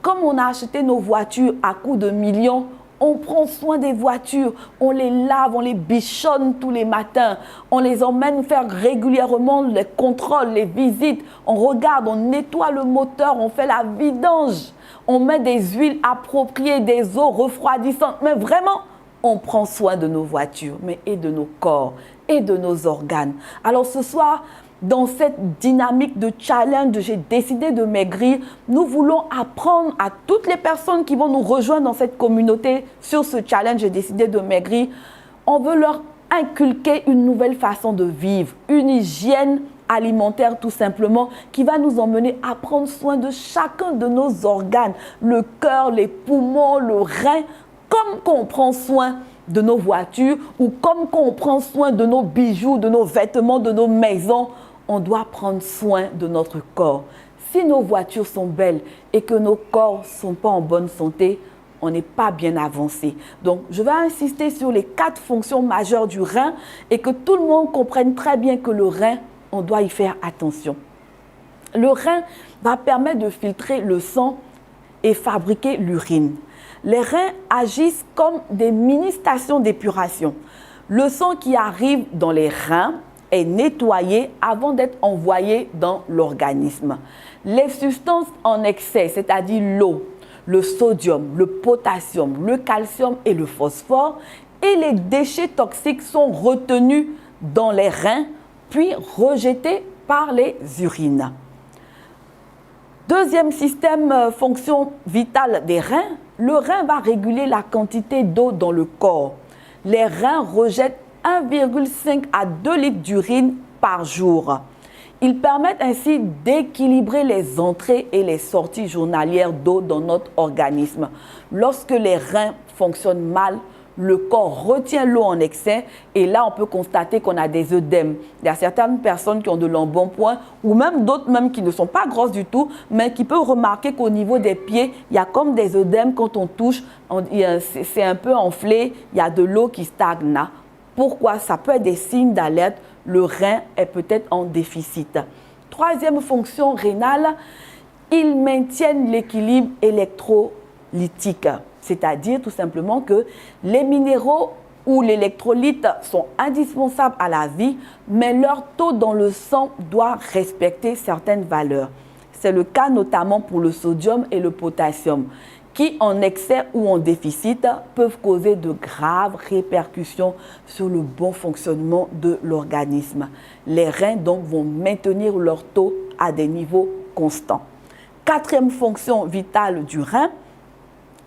Comme on a acheté nos voitures à coût de millions, on prend soin des voitures, on les lave, on les bichonne tous les matins, on les emmène faire régulièrement les contrôles, les visites, on regarde, on nettoie le moteur, on fait la vidange, on met des huiles appropriées, des eaux refroidissantes, mais vraiment, on prend soin de nos voitures, mais et de nos corps, et de nos organes. Alors ce soir, dans cette dynamique de challenge, j'ai décidé de maigrir. Nous voulons apprendre à toutes les personnes qui vont nous rejoindre dans cette communauté sur ce challenge, j'ai décidé de maigrir. On veut leur inculquer une nouvelle façon de vivre, une hygiène alimentaire tout simplement, qui va nous emmener à prendre soin de chacun de nos organes, le cœur, les poumons, le rein, comme qu'on prend soin de nos voitures ou comme qu'on prend soin de nos bijoux, de nos vêtements, de nos maisons. On doit prendre soin de notre corps. Si nos voitures sont belles et que nos corps ne sont pas en bonne santé, on n'est pas bien avancé. Donc, je vais insister sur les 4 fonctions majeures du rein et que tout le monde comprenne très bien que le rein, on doit y faire attention. Le rein va permettre de filtrer le sang et fabriquer l'urine. Les reins agissent comme des mini-stations d'épuration. Le sang qui arrive dans les reins est nettoyé avant d'être envoyé dans l'organisme. Les substances en excès, c'est-à-dire l'eau, le sodium, le potassium, le calcium et le phosphore, et les déchets toxiques sont retenus dans les reins, puis rejetés par les urines. Deuxième fonction vitale des reins, le rein va réguler la quantité d'eau dans le corps. Les reins rejettent 1,5 à 2 litres d'urine par jour. Ils permettent ainsi d'équilibrer les entrées et les sorties journalières d'eau dans notre organisme. Lorsque les reins fonctionnent mal, le corps retient l'eau en excès et là, on peut constater qu'on a des œdèmes. Il y a certaines personnes qui ont de l'embonpoint ou même d'autres même qui ne sont pas grosses du tout, mais qui peuvent remarquer qu'au niveau des pieds, il y a comme des œdèmes quand on touche, c'est un peu enflé, il y a de l'eau qui stagne là. Pourquoi? Ça peut être des signes d'alerte, le rein est peut-être en déficit. Troisième fonction rénale, ils maintiennent l'équilibre électrolytique. C'est-à-dire tout simplement que les minéraux ou l'électrolyte sont indispensables à la vie, mais leur taux dans le sang doit respecter certaines valeurs. C'est le cas notamment pour le sodium et le potassium, qui en excès ou en déficit peuvent causer de graves répercussions sur le bon fonctionnement de l'organisme. Les reins donc vont maintenir leur taux à des niveaux constants. Quatrième fonction vitale du rein,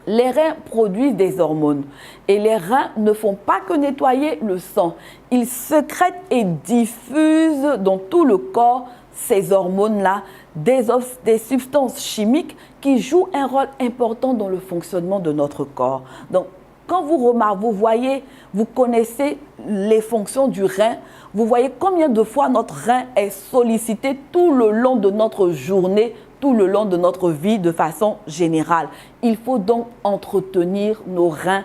Les reins produisent des hormones et les reins ne font pas que nettoyer le sang. Ils sécrètent et diffusent dans tout le corps ces hormones-là, des substances chimiques qui jouent un rôle important dans le fonctionnement de notre corps. Donc, quand vous remarquez, vous voyez, vous connaissez les fonctions du rein, vous voyez combien de fois notre rein est sollicité tout le long de notre journée, tout le long de notre vie de façon générale. Il faut donc entretenir nos reins,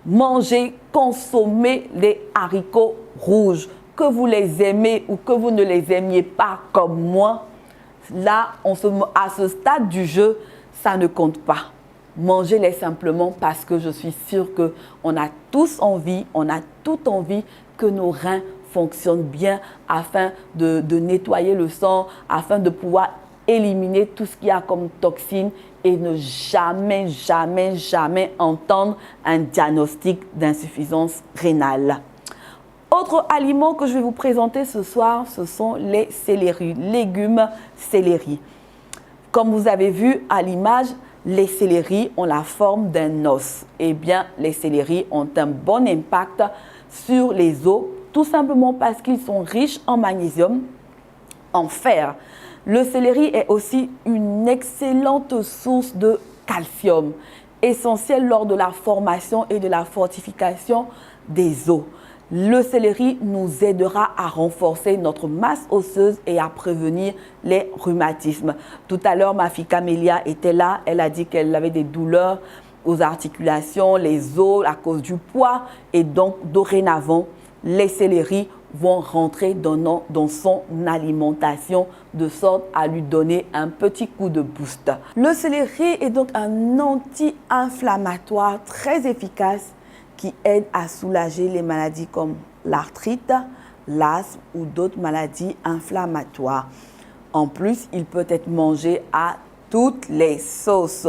manger, consommer les haricots rouges. Que vous les aimez ou que vous ne les aimiez pas comme moi, là, à ce stade du jeu, ça ne compte pas. Mangez-les simplement parce que je suis sûre qu'on a tous envie, on a toute envie que nos reins fonctionnent bien afin de nettoyer le sang, afin de pouvoir éliminer tout ce qu'il y a comme toxines et ne jamais, jamais, jamais entendre un diagnostic d'insuffisance rénale. Autre aliment que je vais vous présenter ce soir, ce sont les céleris, légumes céleri. Comme vous avez vu à l'image, les céleris ont la forme d'un os. Eh bien, les céleris ont un bon impact sur les os, tout simplement parce qu'ils sont riches en magnésium, en fer. Le céleri est aussi une excellente source de calcium, essentiel lors de la formation et de la fortification des os. Le céleri nous aidera à renforcer notre masse osseuse et à prévenir les rhumatismes. Tout à l'heure, ma fille Camélia était là. Elle a dit qu'elle avait des douleurs aux articulations, les os à cause du poids. Et donc, dorénavant, les céleris vont rentrer dans son alimentation de sorte à lui donner un petit coup de boost. Le céleri est donc un anti-inflammatoire très efficace qui aide à soulager les maladies comme l'arthrite, l'asthme ou d'autres maladies inflammatoires. En plus, il peut être mangé à toutes les sauces,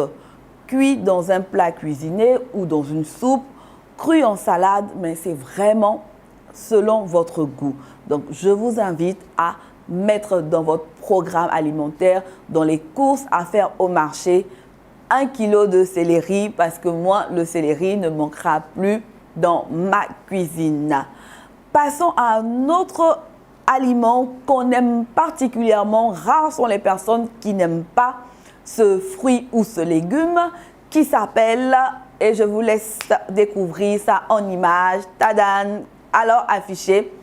cuit dans un plat cuisiné ou dans une soupe, cru en salade, mais c'est vraiment selon votre goût. Donc, je vous invite à mettre dans votre programme alimentaire, dans les courses à faire au marché, 1 kilo de céleri parce que moi, le céleri ne manquera plus dans ma cuisine. Passons à un autre aliment qu'on aime particulièrement. Rares sont les personnes qui n'aiment pas ce fruit ou ce légume qui s'appelle, et je vous laisse découvrir ça en image, tadam, alors affiché,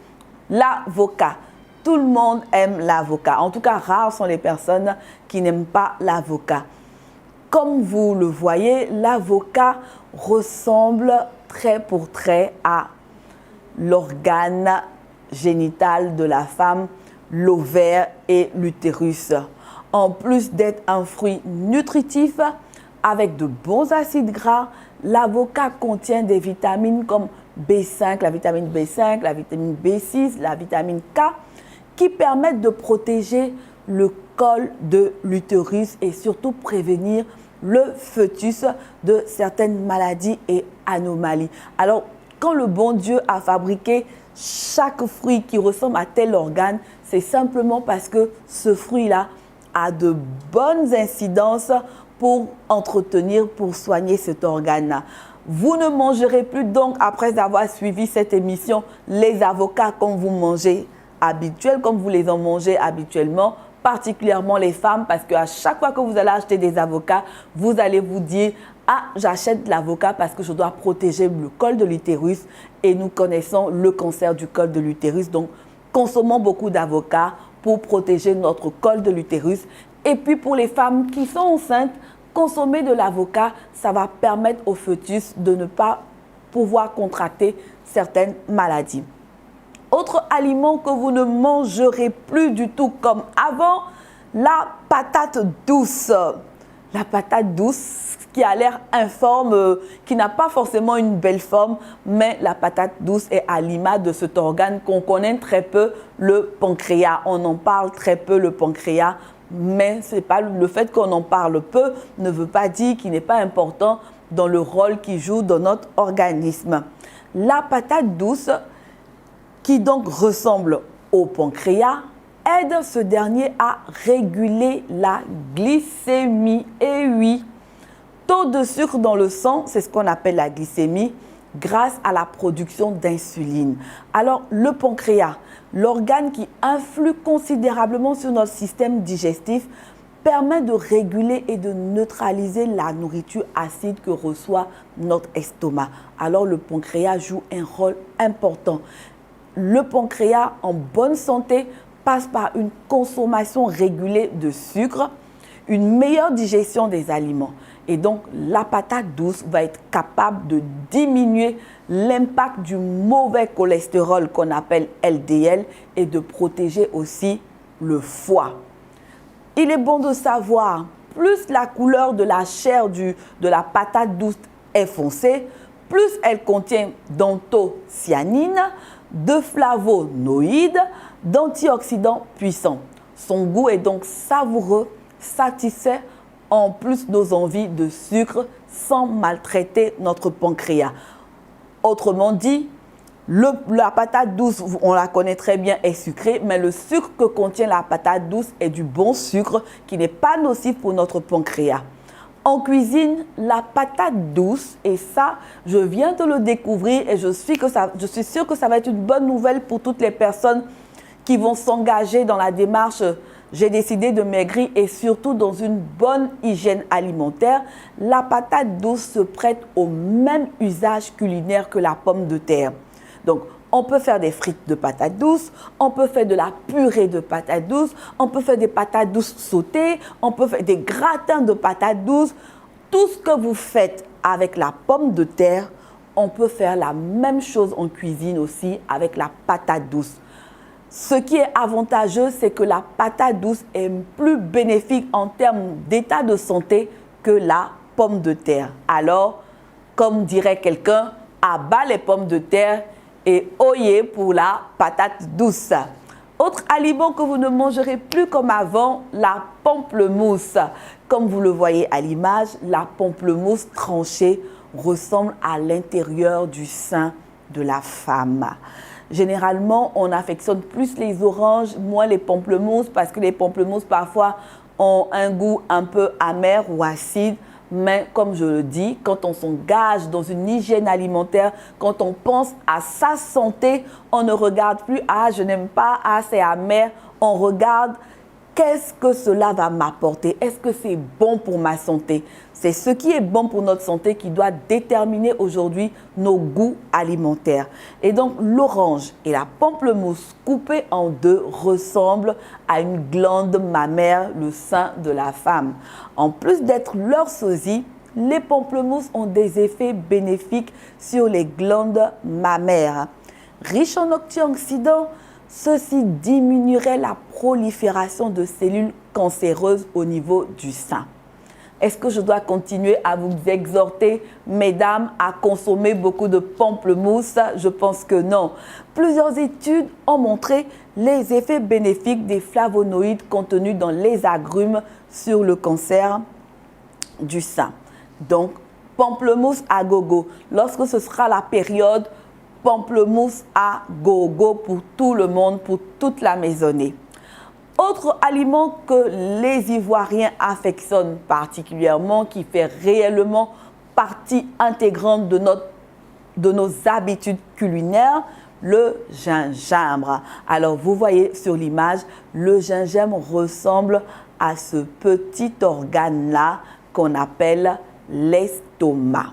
l'avocat. Tout le monde aime l'avocat. En tout cas, rares sont les personnes qui n'aiment pas l'avocat. Comme vous le voyez, l'avocat ressemble trait pour trait à l'organe génital de la femme, l'ovaire et l'utérus. En plus d'être un fruit nutritif avec de bons acides gras, l'avocat contient des vitamines comme B5, la vitamine B5, la vitamine B6, la vitamine K, qui permettent de protéger le col de l'utérus et surtout prévenir le fœtus de certaines maladies et anomalies. Alors, quand le bon Dieu a fabriqué chaque fruit qui ressemble à tel organe, c'est simplement parce que ce fruit-là a de bonnes incidences pour entretenir, pour soigner cet organe-là. Vous ne mangerez plus donc, après avoir suivi cette émission, les avocats comme vous mangez habituels, comme vous les en mangez habituellement, particulièrement les femmes, parce qu'à chaque fois que vous allez acheter des avocats, vous allez vous dire « Ah, j'achète de l'avocat parce que je dois protéger le col de l'utérus » et nous connaissons le cancer du col de l'utérus. Donc, consommons beaucoup d'avocats pour protéger notre col de l'utérus. Et puis, pour les femmes qui sont enceintes, consommer de l'avocat, ça va permettre au fœtus de ne pas pouvoir contracter certaines maladies. Autre aliment que vous ne mangerez plus du tout comme avant, la patate douce. La patate douce qui a l'air informe, qui n'a pas forcément une belle forme, mais la patate douce est à l'image de cet organe qu'on connaît très peu, le pancréas. On en parle très peu, le pancréas, mais c'est pas, le fait qu'on en parle peu ne veut pas dire qu'il n'est pas important dans le rôle qu'il joue dans notre organisme. La patate douce, qui donc ressemble au pancréas, aide ce dernier à réguler la glycémie. Et oui, taux de sucre dans le sang, c'est ce qu'on appelle la glycémie, grâce à la production d'insuline. Alors, le pancréas, l'organe qui influe considérablement sur notre système digestif, permet de réguler et de neutraliser la nourriture acide que reçoit notre estomac. Alors, le pancréas joue un rôle important. Le pancréas en bonne santé passe par une consommation régulée de sucre, une meilleure digestion des aliments. Et donc, la patate douce va être capable de diminuer l'impact du mauvais cholestérol qu'on appelle LDL et de protéger aussi le foie. Il est bon de savoir, plus la couleur de la chair de la patate douce est foncée, plus elle contient d'anthocyanines, de flavonoïdes, d'antioxydants puissants. Son goût est donc savoureux, satisfait en plus nos envies de sucre sans maltraiter notre pancréas. Autrement dit, la patate douce, on la connaît très bien, est sucrée, mais le sucre que contient la patate douce est du bon sucre qui n'est pas nocif pour notre pancréas. En cuisine, la patate douce, et ça, je viens de le découvrir et je suis sûre que ça va être une bonne nouvelle pour toutes les personnes qui vont s'engager dans la démarche « J'ai décidé de maigrir » et surtout dans une bonne hygiène alimentaire. La patate douce se prête au même usage culinaire que la pomme de terre. Donc, on peut faire des frites de patates douces, on peut faire de la purée de patates douces, on peut faire des patates douces sautées, on peut faire des gratins de patates douces. Tout ce que vous faites avec la pomme de terre, on peut faire la même chose en cuisine aussi avec la patate douce. Ce qui est avantageux, c'est que la patate douce est plus bénéfique en termes d'état de santé que la pomme de terre. Alors, comme dirait quelqu'un, à bas les pommes de terre et oyez pour la patate douce. Autre aliment que vous ne mangerez plus comme avant, la pamplemousse. Comme vous le voyez à l'image, la pamplemousse tranchée ressemble à l'intérieur du sein de la femme. Généralement, on affectionne plus les oranges, moins les pamplemousses, parce que les pamplemousses parfois ont un goût un peu amer ou acide. Mais comme je le dis, quand on s'engage dans une hygiène alimentaire, quand on pense à sa santé, on ne regarde plus « Ah, je n'aime pas, ah, c'est amer ». On regarde « Qu'est-ce que cela va m'apporter? Est-ce que c'est bon pour ma santé ?» C'est ce qui est bon pour notre santé qui doit déterminer aujourd'hui nos goûts alimentaires. Et donc, l'orange et la pamplemousse coupées en deux ressemblent à une glande mammaire, le sein de la femme. En plus d'être leur sosie, les pamplemousses ont des effets bénéfiques sur les glandes mammaires. Riches en antioxydants, ceci diminuerait la prolifération de cellules cancéreuses au niveau du sein. Est-ce que je dois continuer à vous exhorter, mesdames, à consommer beaucoup de pamplemousse? Je pense que non. Plusieurs études ont montré les effets bénéfiques des flavonoïdes contenus dans les agrumes sur le cancer du sein. Donc, pamplemousse à gogo. Lorsque ce sera la période, pamplemousse à gogo pour tout le monde, pour toute la maisonnée. Autre aliment que les Ivoiriens affectionnent particulièrement, qui fait réellement partie intégrante de nos habitudes culinaires, le gingembre. Alors, vous voyez sur l'image, le gingembre ressemble à ce petit organe-là qu'on appelle l'estomac.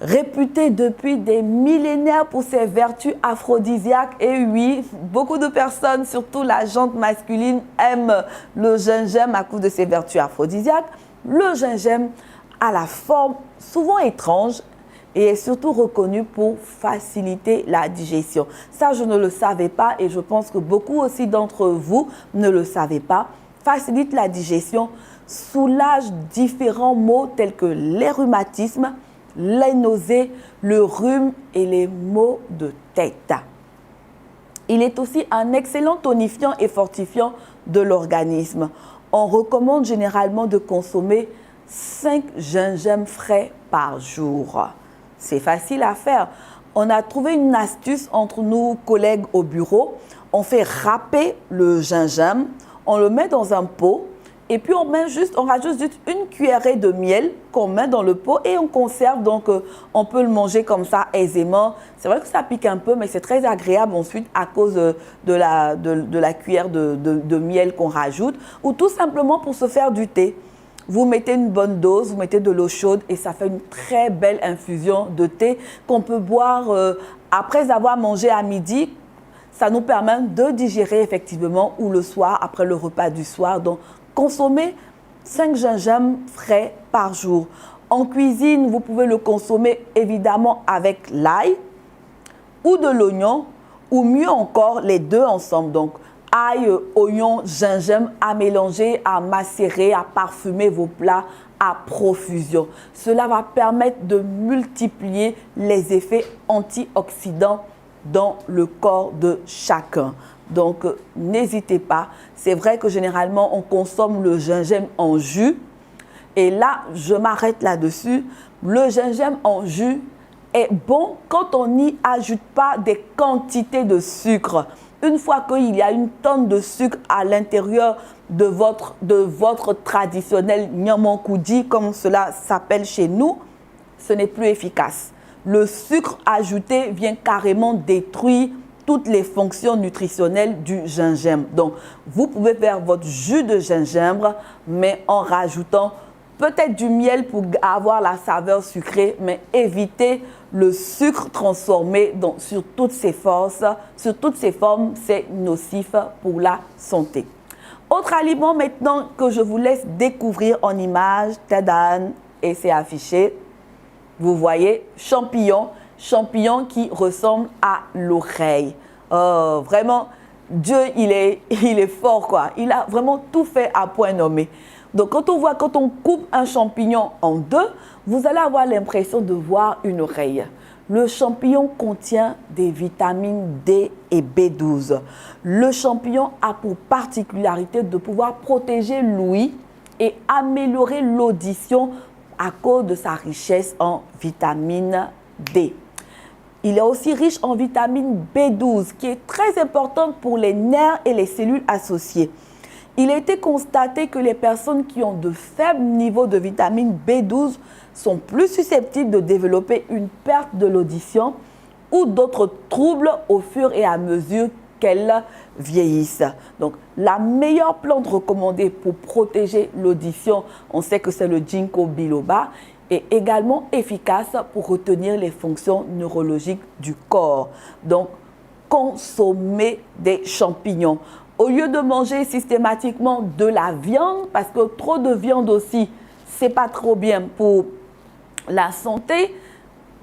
Réputé depuis des millénaires pour ses vertus aphrodisiaques. Et oui, beaucoup de personnes, surtout la gente masculine, aiment le gingembre à cause de ses vertus aphrodisiaques. Le gingembre a la forme souvent étrange et est surtout reconnu pour faciliter la digestion. Ça, je ne le savais pas et je pense que beaucoup aussi d'entre vous ne le savaient pas. Facilite la digestion, soulage différents maux tels que les rhumatismes, les nausées, le rhume et les maux de tête. Il est aussi un excellent tonifiant et fortifiant de l'organisme. On recommande généralement de consommer 5 gingembres frais par jour. C'est facile à faire. On a trouvé une astuce entre nous, collègues au bureau. On fait râper le gingembre, on le met dans un pot Et puis on rajoute juste une cuillerée de miel qu'on met dans le pot et on conserve. Donc on peut le manger comme ça aisément. C'est vrai que ça pique un peu, mais c'est très agréable ensuite à cause de la cuillère de miel qu'on rajoute. Ou tout simplement pour se faire du thé. Vous mettez une bonne dose, vous mettez de l'eau chaude et ça fait une très belle infusion de thé qu'on peut boire après avoir mangé à midi. Ça nous permet de digérer effectivement ou le soir, après le repas du soir. Donc, consommez 5 gingembre frais par jour. En cuisine, vous pouvez le consommer évidemment avec l'ail ou de l'oignon ou mieux encore les deux ensemble. Donc, ail, oignon, gingembre à mélanger, à macérer, à parfumer vos plats à profusion. Cela va permettre de multiplier les effets antioxydants dans le corps de chacun. Donc, n'hésitez pas. C'est vrai que généralement, on consomme le gingembre en jus. Et là, je m'arrête là-dessus. Le gingembre en jus est bon quand on n'y ajoute pas des quantités de sucre. Une fois qu'il y a une tonne de sucre à l'intérieur de votre traditionnel nyamankoudi, comme cela s'appelle chez nous, ce n'est plus efficace. Le sucre ajouté vient carrément détruire toutes les fonctions nutritionnelles du gingembre. Donc, vous pouvez faire votre jus de gingembre, mais en rajoutant peut-être du miel pour avoir la saveur sucrée, mais évitez le sucre transformé sur toutes ses forces, sur toutes ses formes, c'est nocif pour la santé. Autre aliment maintenant que je vous laisse découvrir en image, tadam, et c'est affiché. Vous voyez, champignon qui ressemble à l'oreille. Oh, vraiment, Dieu, il est fort, quoi. Il a vraiment tout fait à point nommé. Donc, quand on coupe un champignon en deux, vous allez avoir l'impression de voir une oreille. Le champignon contient des vitamines D et B12. Le champignon a pour particularité de pouvoir protéger l'ouïe et améliorer l'audition à cause de sa richesse en vitamine D. Il est aussi riche en vitamine B12 qui est très importante pour les nerfs et les cellules associées. Il a été constaté que les personnes qui ont de faibles niveaux de vitamine B12 sont plus susceptibles de développer une perte de l'audition ou d'autres troubles au fur et à mesure qu'elles vieillissent. Donc, la meilleure plante recommandée pour protéger l'audition, on sait que c'est le ginkgo biloba, est également efficace pour retenir les fonctions neurologiques du corps. Donc, consommez des champignons. Au lieu de manger systématiquement de la viande, parce que trop de viande aussi, c'est pas trop bien pour la santé,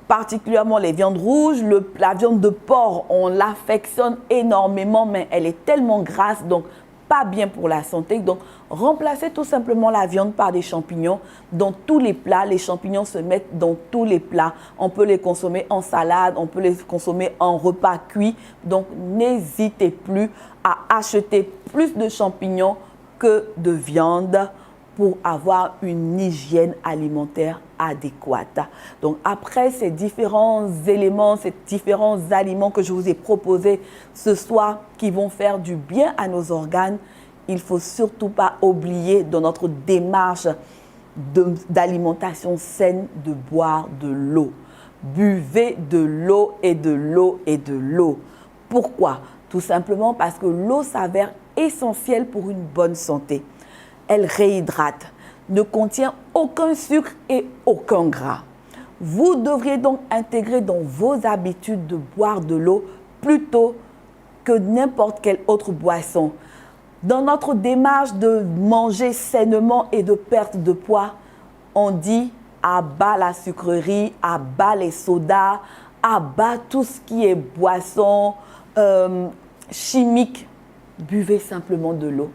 particulièrement les viandes rouges, la viande de porc, on l'affectionne énormément, mais elle est tellement grasse, donc pas bien pour la santé. Donc, remplacez tout simplement la viande par des champignons dans tous les plats. Les champignons se mettent dans tous les plats. On peut les consommer en salade, on peut les consommer en repas cuit. Donc, n'hésitez plus à acheter plus de champignons que de viande pour avoir une hygiène alimentaire adéquate. Donc, après ces différents éléments, ces différents aliments que je vous ai proposés ce soir qui vont faire du bien à nos organes, il ne faut surtout pas oublier dans notre démarche d'alimentation saine de boire de l'eau. Buvez de l'eau et de l'eau et de l'eau. Pourquoi? Tout simplement parce que l'eau s'avère essentielle pour une bonne santé. Elle réhydrate, ne contient aucun sucre et aucun gras. Vous devriez donc intégrer dans vos habitudes de boire de l'eau plutôt que n'importe quelle autre boisson. Dans notre démarche de manger sainement et de perte de poids, on dit à bas la sucrerie, à bas les sodas, à bas tout ce qui est boisson chimique. Buvez simplement de l'eau.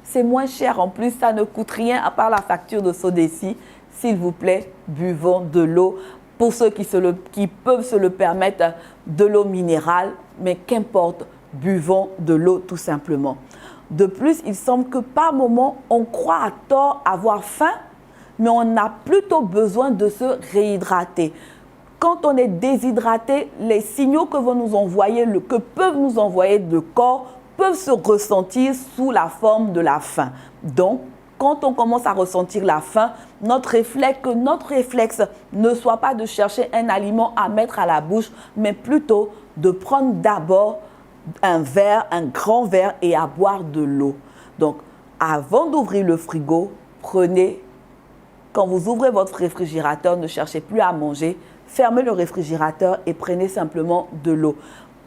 C'est moins cher en plus, ça ne coûte rien à part la facture de Sodeci. S'il vous plaît, buvons de l'eau. Pour ceux qui peuvent se le permettre, de l'eau minérale, mais qu'importe, buvons de l'eau tout simplement. De plus, il semble que par moment, on croit à tort avoir faim, mais on a plutôt besoin de se réhydrater. Quand on est déshydraté, les signaux que peuvent nous envoyer le corps peuvent se ressentir sous la forme de la faim. Donc, quand on commence à ressentir la faim, notre réflexe ne soit pas de chercher un aliment à mettre à la bouche, mais plutôt de prendre d'abord un grand verre et à boire de l'eau. Donc, avant d'ouvrir le frigo, quand vous ouvrez votre réfrigérateur, ne cherchez plus à manger, fermez le réfrigérateur et prenez simplement de l'eau.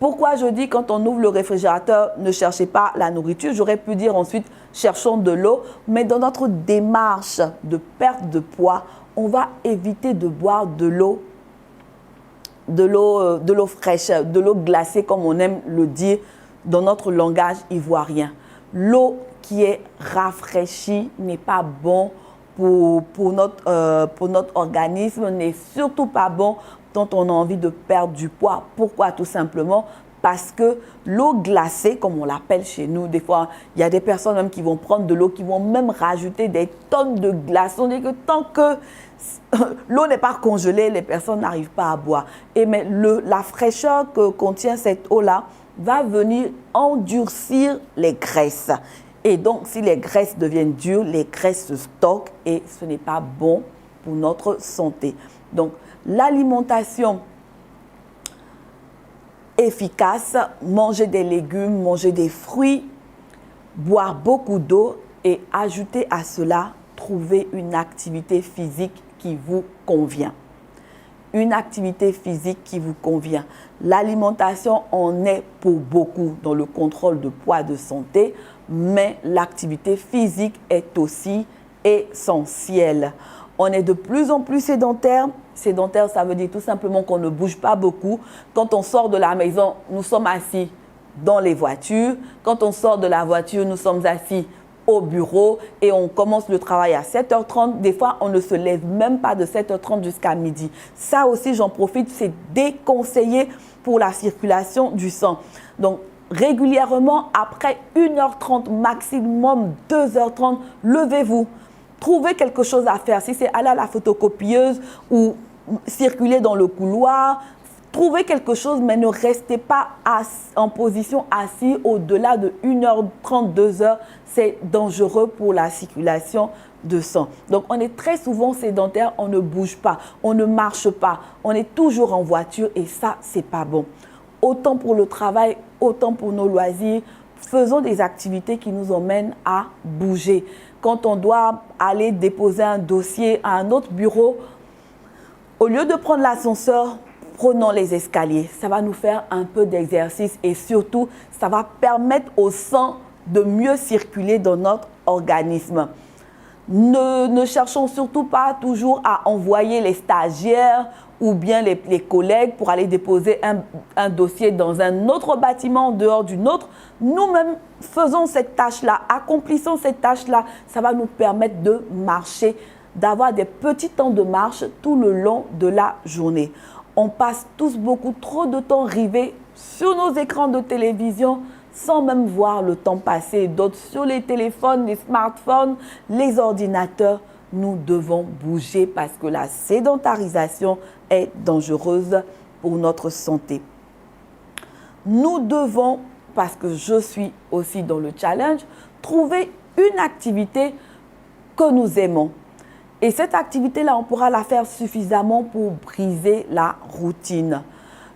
Pourquoi je dis quand on ouvre le réfrigérateur, ne cherchez pas la nourriture? J'aurais pu dire ensuite, cherchons de l'eau. Mais dans notre démarche de perte de poids, on va éviter de boire de l'eau fraîche, de l'eau glacée comme on aime le dire dans notre langage ivoirien. L'eau qui est rafraîchie n'est pas bon pour notre organisme, n'est surtout pas bon quand on a envie de perdre du poids. Pourquoi? Tout simplement parce que l'eau glacée, comme on l'appelle chez nous, des fois, il y a des personnes même qui vont prendre de l'eau, qui vont même rajouter des tonnes de glace. On dit que tant que l'eau n'est pas congelée, les personnes n'arrivent pas à boire. Mais la fraîcheur que contient cette eau-là va venir endurcir les graisses. Et donc, si les graisses deviennent dures, les graisses se stockent et ce n'est pas bon pour notre santé. Donc, l'alimentation efficace, manger des légumes, manger des fruits, boire beaucoup d'eau et ajouter à cela, trouver une activité physique qui vous convient. Une activité physique qui vous convient. L'alimentation en est pour beaucoup dans le contrôle de poids de santé, mais l'activité physique est aussi essentielle. On est de plus en plus sédentaire. Sédentaire, ça veut dire tout simplement qu'on ne bouge pas beaucoup. Quand on sort de la maison, nous sommes assis dans les voitures. Quand on sort de la voiture, nous sommes assis au bureau et on commence le travail à 7h30. Des fois, on ne se lève même pas de 7h30 jusqu'à midi. Ça aussi, j'en profite, c'est déconseillé pour la circulation du sang. Donc, régulièrement, après 1h30, maximum 2h30, levez-vous. Trouvez quelque chose à faire. Si c'est aller à la photocopieuse ou circuler dans le couloir, trouvez quelque chose, mais ne restez pas en position assis au-delà de 1h30, 2h. C'est dangereux pour la circulation de sang. Donc, on est très souvent sédentaire, on ne bouge pas, on ne marche pas, on est toujours en voiture et ça, c'est pas bon. Autant pour le travail, autant pour nos loisirs, faisons des activités qui nous emmènent à bouger. Quand on doit aller déposer un dossier à un autre bureau, au lieu de prendre l'ascenseur, prenons les escaliers. Ça va nous faire un peu d'exercice et surtout, ça va permettre au sang de mieux circuler dans notre organisme. Ne cherchons surtout pas toujours à envoyer les stagiaires ou bien les collègues pour aller déposer un dossier dans un autre bâtiment en dehors d'une autre. Nous-mêmes faisons cette tâche-là, accomplissons cette tâche-là. Ça va nous permettre de marcher, d'avoir des petits temps de marche tout le long de la journée. On passe tous beaucoup trop de temps rivés sur nos écrans de télévision sans même voir le temps passer. D'autres sur les téléphones, les smartphones, les ordinateurs. Nous devons bouger parce que la sédentarisation est dangereuse pour notre santé. Nous devons, parce que je suis aussi dans le challenge, trouver une activité que nous aimons. Et cette activité-là, on pourra la faire suffisamment pour briser la routine.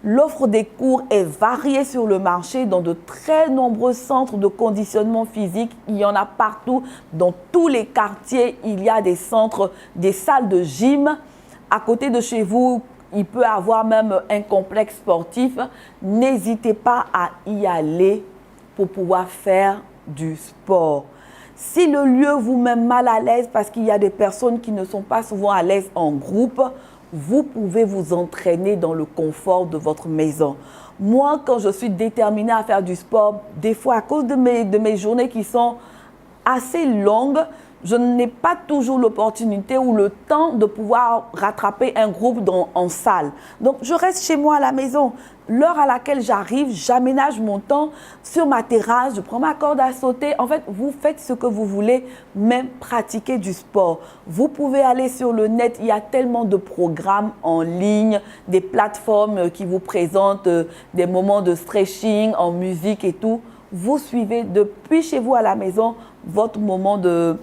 L'offre des cours est variée sur le marché dans de très nombreux centres de conditionnement physique. Il y en a partout, dans tous les quartiers. Il y a des centres, des salles de gym. À côté de chez vous, il peut y avoir même un complexe sportif. N'hésitez pas à y aller pour pouvoir faire du sport. Si le lieu vous met mal à l'aise parce qu'il y a des personnes qui ne sont pas souvent à l'aise en groupe, vous pouvez vous entraîner dans le confort de votre maison. Moi, quand je suis déterminée à faire du sport, des fois à cause de mes journées qui sont assez longues, je n'ai pas toujours l'opportunité ou le temps de pouvoir rattraper un groupe en salle. Donc, je reste chez moi à la maison. L'heure à laquelle j'arrive, j'aménage mon temps sur ma terrasse, je prends ma corde à sauter. En fait, vous faites ce que vous voulez, mais pratiquez du sport. Vous pouvez aller sur le net, il y a tellement de programmes en ligne, des plateformes qui vous présentent des moments de stretching en musique et tout. Vous suivez depuis chez vous à la maison votre moment de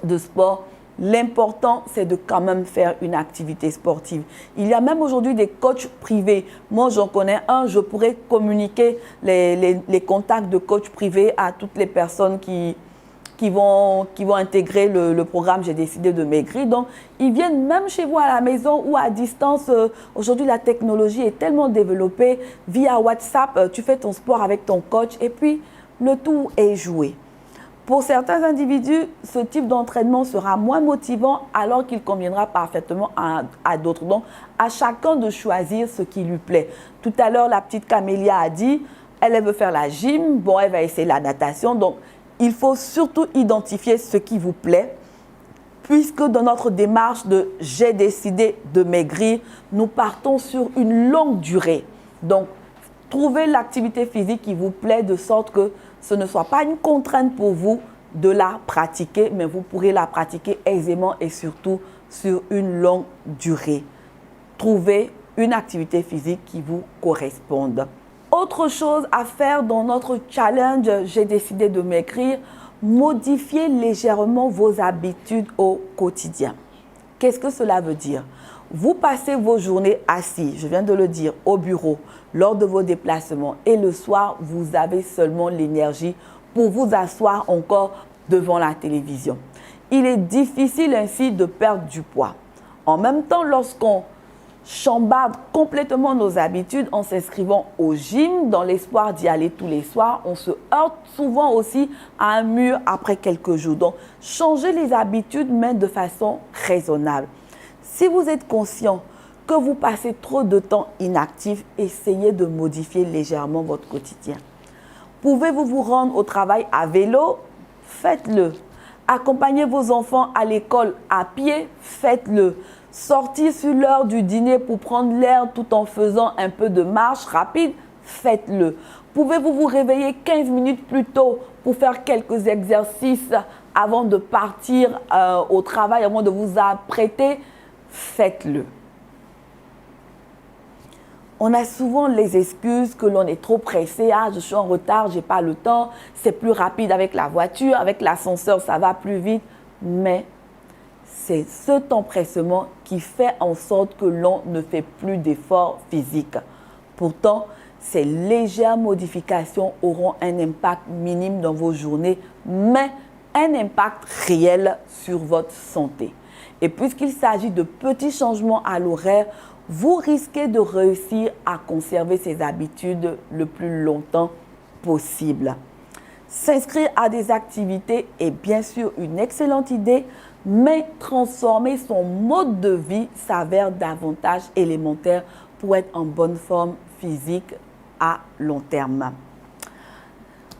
de sport, l'important, c'est de quand même faire une activité sportive. Il y a même aujourd'hui des coachs privés. Moi, j'en connais un. Je pourrais communiquer les contacts de coachs privés à toutes les personnes qui vont intégrer le programme J'ai décidé de maigrir. Donc, ils viennent même chez vous à la maison ou à distance. Aujourd'hui, la technologie est tellement développée. Via WhatsApp, tu fais ton sport avec ton coach et puis le tout est joué. Pour certains individus, ce type d'entraînement sera moins motivant alors qu'il conviendra parfaitement à d'autres. Donc, à chacun de choisir ce qui lui plaît. Tout à l'heure, la petite Camélia a dit, elle veut faire la gym, bon, elle va essayer la natation. Donc, il faut surtout identifier ce qui vous plaît, puisque dans notre démarche de « j'ai décidé de maigrir », nous partons sur une longue durée. Donc, trouvez l'activité physique qui vous plaît de sorte que ce ne soit pas une contrainte pour vous de la pratiquer, mais vous pourrez la pratiquer aisément et surtout sur une longue durée. Trouvez une activité physique qui vous corresponde. Autre chose à faire dans notre challenge « J'ai décidé de maigrir », modifiez légèrement vos habitudes au quotidien. Qu'est-ce que cela veut dire? Vous passez vos journées assis, je viens de le dire, au bureau, lors de vos déplacements. Et le soir, vous avez seulement l'énergie pour vous asseoir encore devant la télévision. Il est difficile ainsi de perdre du poids. En même temps, lorsqu'on chambarde complètement nos habitudes en s'inscrivant au gym dans l'espoir d'y aller tous les soirs, on se heurte souvent aussi à un mur après quelques jours. Donc, changez les habitudes, mais de façon raisonnable. Si vous êtes conscient que vous passez trop de temps inactif, essayez de modifier légèrement votre quotidien. Pouvez-vous vous rendre au travail à vélo? Faites-le. Accompagnez vos enfants à l'école à pied? Faites-le. Sortir sur l'heure du dîner pour prendre l'air tout en faisant un peu de marche rapide? Faites-le. Pouvez-vous vous réveiller 15 minutes plus tôt pour faire quelques exercices avant de partir au travail, avant de vous apprêter? Faites-le. On a souvent les excuses que l'on est trop pressé. Ah, je suis en retard, je n'ai pas le temps. C'est plus rapide avec la voiture, avec l'ascenseur, ça va plus vite. Mais c'est cet empressement qui fait en sorte que l'on ne fait plus d'efforts physiques. Pourtant, ces légères modifications auront un impact minime dans vos journées, mais un impact réel sur votre santé. Et puisqu'il s'agit de petits changements à l'horaire, vous risquez de réussir à conserver ces habitudes le plus longtemps possible. S'inscrire à des activités est bien sûr une excellente idée, mais transformer son mode de vie s'avère davantage élémentaire pour être en bonne forme physique à long terme.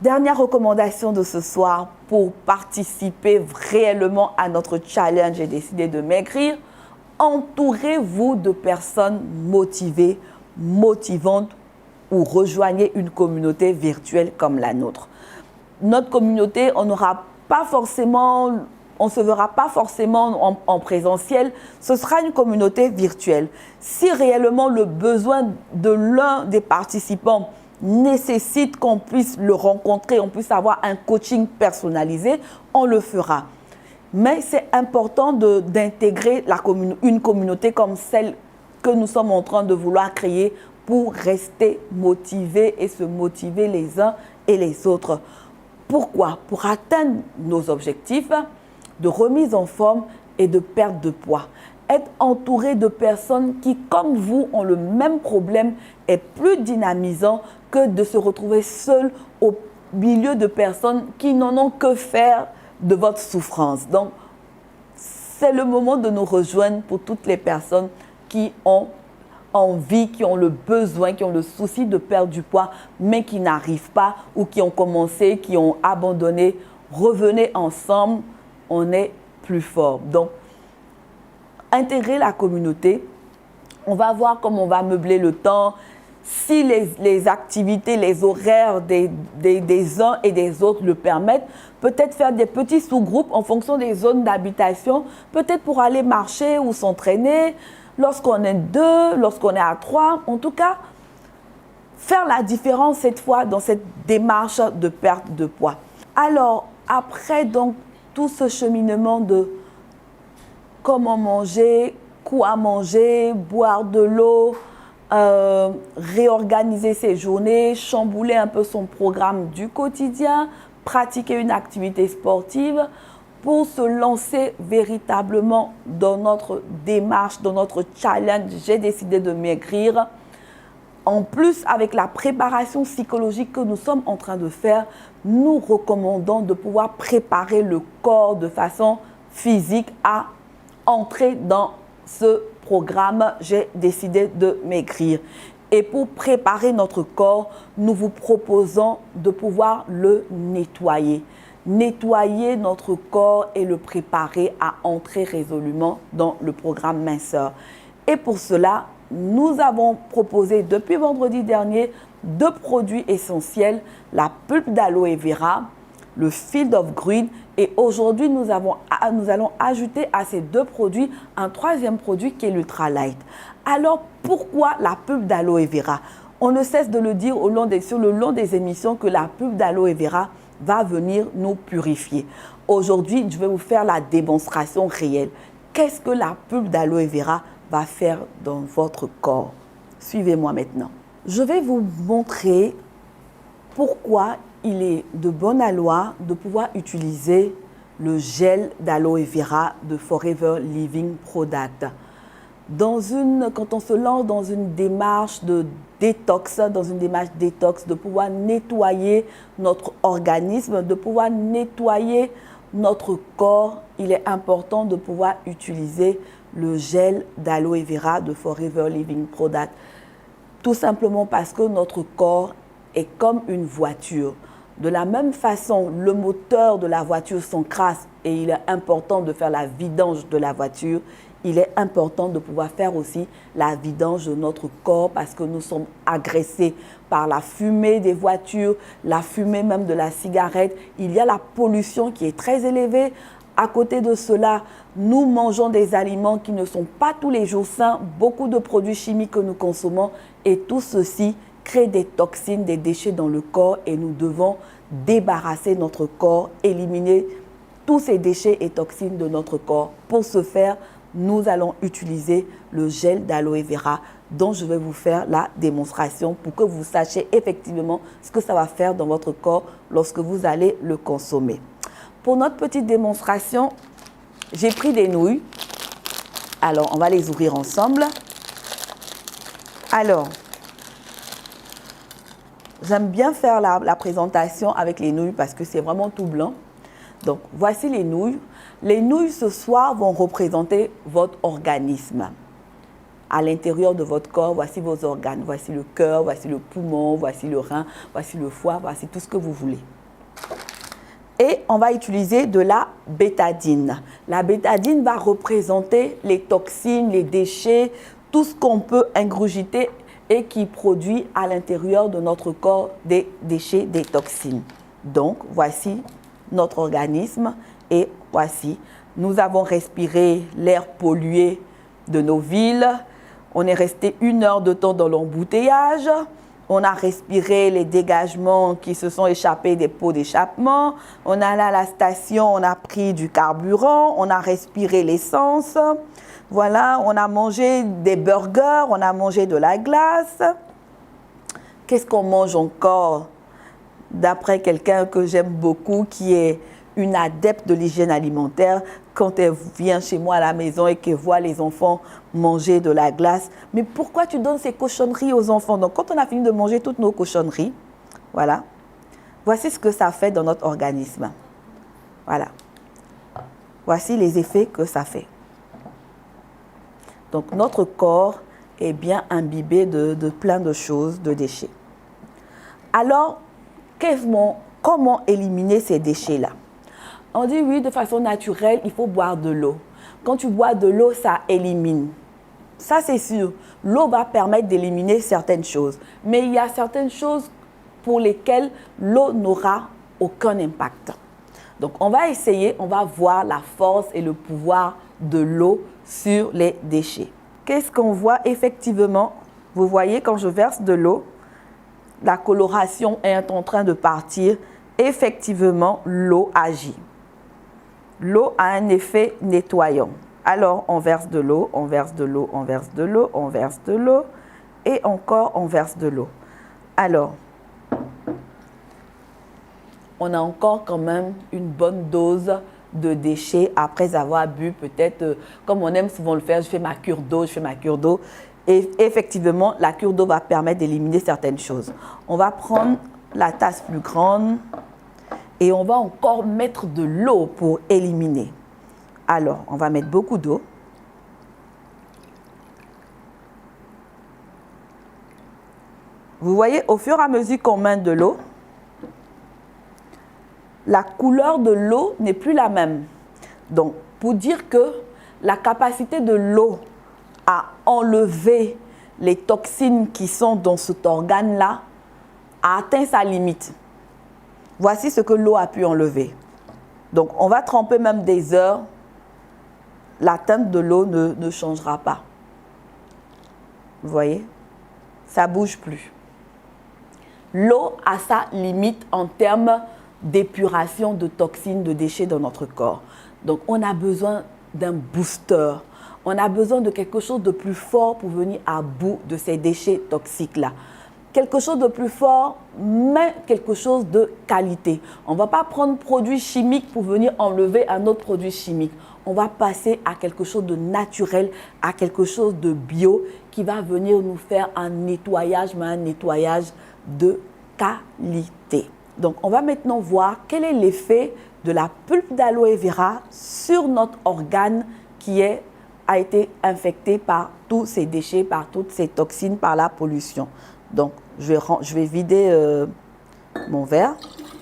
Dernière recommandation de ce soir pour participer réellement à notre challenge J'ai décidé de maigrir. Entourez-vous de personnes motivées, motivantes ou rejoignez une communauté virtuelle comme la nôtre. Notre communauté, on ne se verra pas forcément en présentiel, ce sera une communauté virtuelle. Si réellement le besoin de l'un des participants nécessite qu'on puisse le rencontrer, on puisse avoir un coaching personnalisé, on le fera. Mais c'est important d'intégrer une communauté comme celle que nous sommes en train de vouloir créer pour rester motivés et se motiver les uns et les autres. Pourquoi? Pour atteindre nos objectifs de remise en forme et de perte de poids. Être entouré de personnes qui, comme vous, ont le même problème est plus dynamisant que de se retrouver seul au milieu de personnes qui n'en ont que faire de votre souffrance. Donc, c'est le moment de nous rejoindre pour toutes les personnes qui ont envie, qui ont le besoin, qui ont le souci de perdre du poids, mais qui n'arrivent pas ou qui ont commencé, qui ont abandonné. Revenez ensemble, on est plus fort. Donc, intégrer la communauté, on va voir comment on va meubler le temps, si les activités, les horaires des uns et des autres le permettent, peut-être faire des petits sous-groupes en fonction des zones d'habitation, peut-être pour aller marcher ou s'entraîner, lorsqu'on est 2, lorsqu'on est à 3, en tout cas, faire la différence cette fois dans cette démarche de perte de poids. Alors, après donc tout ce cheminement de comment manger, quoi manger, boire de l'eau, réorganiser ses journées, chambouler un peu son programme du quotidien, pratiquer une activité sportive pour se lancer véritablement dans notre démarche, dans notre challenge. J'ai décidé de maigrir. En plus, avec la préparation psychologique que nous sommes en train de faire, nous recommandons de pouvoir préparer le corps de façon physique à entrer dans ce programme. J'ai décidé de maigrir. Et pour préparer notre corps, nous vous proposons de pouvoir le nettoyer. Nettoyer notre corps et le préparer à entrer résolument dans le programme minceur. Et pour cela, nous avons proposé depuis vendredi dernier 2 produits essentiels, la pulpe d'aloe vera, le Field of Green, et aujourd'hui nous allons ajouter à ces 2 produits un 3e produit qui est l'Ultra Light. Alors pourquoi la pulpe d'aloe vera? On ne cesse de le dire sur le long des émissions que la pulpe d'aloe vera va venir nous purifier. Aujourd'hui, je vais vous faire la démonstration réelle. Qu'est-ce que la pulpe d'aloe vera va faire dans votre corps? Suivez-moi maintenant. Je vais vous montrer pourquoi il est de bon aloi de pouvoir utiliser le gel d'aloe vera de Forever Living Product. Quand on se lance dans une démarche de détox, de pouvoir nettoyer notre organisme, de pouvoir nettoyer notre corps, il est important de pouvoir utiliser le gel d'aloe vera de Forever Living Product. Tout simplement parce que notre corps est comme une voiture. De la même façon, le moteur de la voiture s'encrasse et il est important de faire la vidange de la voiture. Il est important de pouvoir faire aussi la vidange de notre corps parce que nous sommes agressés par la fumée des voitures, la fumée même de la cigarette. Il y a la pollution qui est très élevée. À côté de cela, nous mangeons des aliments qui ne sont pas tous les jours sains, beaucoup de produits chimiques que nous consommons et tout ceci crée des toxines, des déchets dans le corps et nous devons débarrasser notre corps, éliminer tous ces déchets et toxines de notre corps. Pour ce faire, nous allons utiliser le gel d'aloe vera dont je vais vous faire la démonstration pour que vous sachiez effectivement ce que ça va faire dans votre corps lorsque vous allez le consommer. Pour notre petite démonstration, j'ai pris des nouilles. Alors, on va les ouvrir ensemble. Alors, j'aime bien faire la présentation avec les nouilles parce que c'est vraiment tout blanc. Donc, voici les nouilles. Les nouilles ce soir vont représenter votre organisme. À l'intérieur de votre corps, voici vos organes. Voici le cœur, voici le poumon, voici le rein, voici le foie, voici tout ce que vous voulez. Et on va utiliser de la bétadine. La bétadine va représenter les toxines, les déchets, tout ce qu'on peut ingurgiter et qui produit à l'intérieur de notre corps des déchets, des toxines. Donc, voici notre organisme et voici, nous avons respiré l'air pollué de nos villes. On est resté 1 heure de temps dans l'embouteillage. On a respiré les dégagements qui se sont échappés des pots d'échappement. On est allé à la station, on a pris du carburant, on a respiré l'essence. Voilà, on a mangé des burgers, on a mangé de la glace. Qu'est-ce qu'on mange encore? D'après quelqu'un que j'aime beaucoup, qui est une adepte de l'hygiène alimentaire, quand elle vient chez moi à la maison et qu'elle voit les enfants manger de la glace, mais pourquoi tu donnes ces cochonneries aux enfants? Donc, quand on a fini de manger toutes nos cochonneries, voilà, voici ce que ça fait dans notre organisme. Voilà. Voici les effets que ça fait. Donc, notre corps est bien imbibé de plein de choses, de déchets. Alors, comment éliminer ces déchets-là? On dit oui, de façon naturelle, il faut boire de l'eau. Quand tu bois de l'eau, ça élimine. Ça, c'est sûr. L'eau va permettre d'éliminer certaines choses. Mais il y a certaines choses pour lesquelles l'eau n'aura aucun impact. Donc, on va essayer, on va voir la force et le pouvoir de l'eau sur les déchets. Qu'est-ce qu'on voit effectivement? Vous voyez, quand je verse de l'eau, la coloration est en train de partir. Effectivement, l'eau agit. L'eau a un effet nettoyant. Alors, on verse de l'eau, on verse de l'eau, on verse de l'eau, on verse de l'eau, et encore, on verse de l'eau. Alors, on a encore quand même une bonne dose de déchets après avoir bu peut-être, comme on aime souvent le faire, je fais ma cure d'eau, Et effectivement, la cure d'eau va permettre d'éliminer certaines choses. On va prendre la tasse plus grande et on va encore mettre de l'eau pour éliminer. Alors, on va mettre beaucoup d'eau. Vous voyez, au fur et à mesure qu'on met de l'eau, la couleur de l'eau n'est plus la même. Donc, pour dire que la capacité de l'eau à enlever les toxines qui sont dans cet organe-là a atteint sa limite. Voici ce que l'eau a pu enlever. Donc, on va tremper même des heures. La teinte de l'eau ne changera pas. Vous voyez? Ça ne bouge plus. L'eau a sa limite en termes d'épuration de toxines, de déchets dans notre corps. Donc, on a besoin d'un booster. On a besoin de quelque chose de plus fort pour venir à bout de ces déchets toxiques-là. Quelque chose de plus fort, mais quelque chose de qualité. On ne va pas prendre produit chimique pour venir enlever un autre produit chimique. On va passer à quelque chose de naturel, à quelque chose de bio qui va venir nous faire un nettoyage, mais un nettoyage de qualité. Donc, on va maintenant voir quel est l'effet de la pulpe d'aloe vera sur notre organe qui a été infecté par tous ces déchets, par toutes ces toxines, par la pollution. Donc, je vais vider mon verre.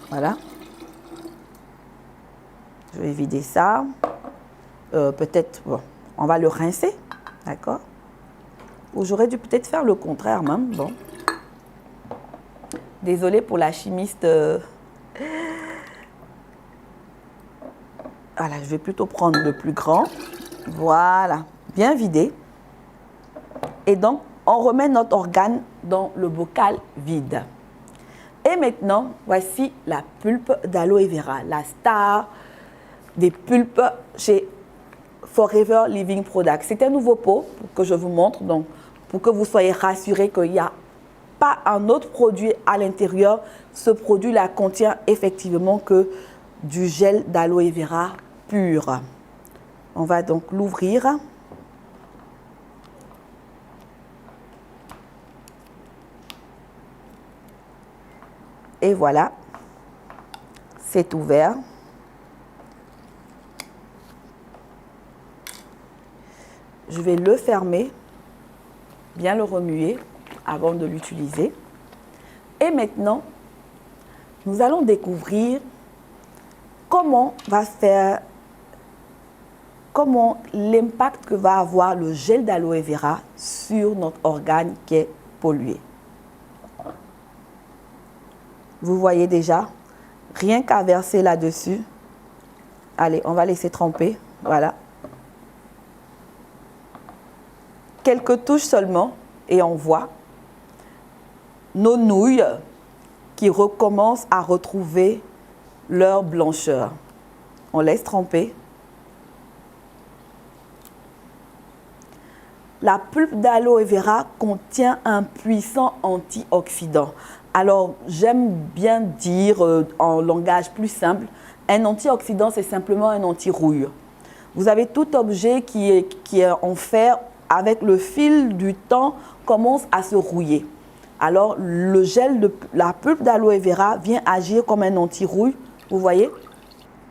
Voilà. Je vais vider ça. Peut-être, bon, on va le rincer. D'accord? Ou j'aurais dû peut-être faire le contraire même. Bon. Désolée pour la chimiste. Voilà, je vais plutôt prendre le plus grand. Voilà, bien vidé. Et donc, on remet notre organe dans le bocal vide. Et maintenant, voici la pulpe d'aloe vera, la star des pulpes chez Forever Living Products. C'est un nouveau pot que je vous montre, donc pour que vous soyez rassurés qu'il n'y a pas un autre produit à l'intérieur. Ce produit-là contient effectivement que du gel d'aloe vera pur. On va donc l'ouvrir. Et voilà, c'est ouvert. Je vais le fermer, bien le remuer avant de l'utiliser. Et maintenant, nous allons découvrir comment l'impact que va avoir le gel d'aloe vera sur notre organe qui est pollué. Vous voyez déjà, rien qu'à verser là-dessus. Allez, on va laisser tremper. Voilà. Quelques touches seulement et on voit nos nouilles qui recommencent à retrouver leur blancheur. On laisse tremper. La pulpe d'aloe vera contient un puissant antioxydant. Alors, j'aime bien dire en langage plus simple, un antioxydant, c'est simplement un anti-rouille. Vous avez tout objet qui est en fer, avec le fil du temps, commence à se rouiller. Alors, le gel de la pulpe d'aloe vera vient agir comme un anti-rouille. Vous voyez?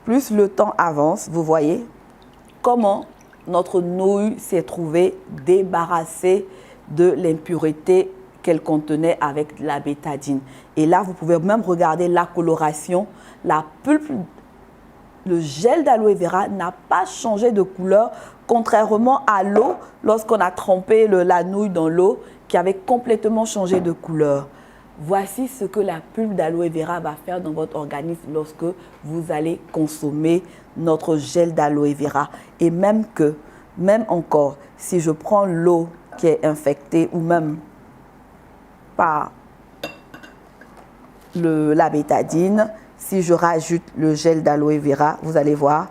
Plus le temps avance, vous voyez comment notre nouille s'est trouvée débarrassée de l'impureté qu'elle contenait avec la bétadine. Et là, vous pouvez même regarder la coloration. La pulpe, le gel d'aloe vera n'a pas changé de couleur, contrairement à l'eau, lorsqu'on a trempé la nouille dans l'eau, qui avait complètement changé de couleur. Voici ce que la pulpe d'aloe vera va faire dans votre organisme lorsque vous allez consommer notre gel d'aloe vera. Et même encore, si je prends l'eau qui est infectée ou même par la bétadine, si je rajoute le gel d'aloe vera, vous allez voir,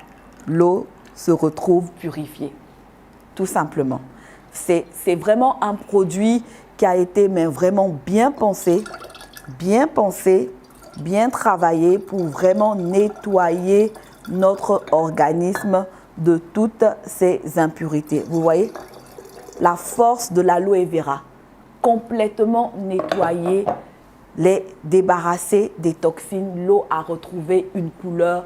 l'eau se retrouve purifiée. Tout simplement. C'est vraiment un produit qui a été vraiment bien pensé, bien travaillé pour vraiment nettoyer notre organisme de toutes ces impuretés. Vous voyez la force de l'aloe vera, complètement nettoyer, les débarrasser des toxines. L'eau a retrouvé une couleur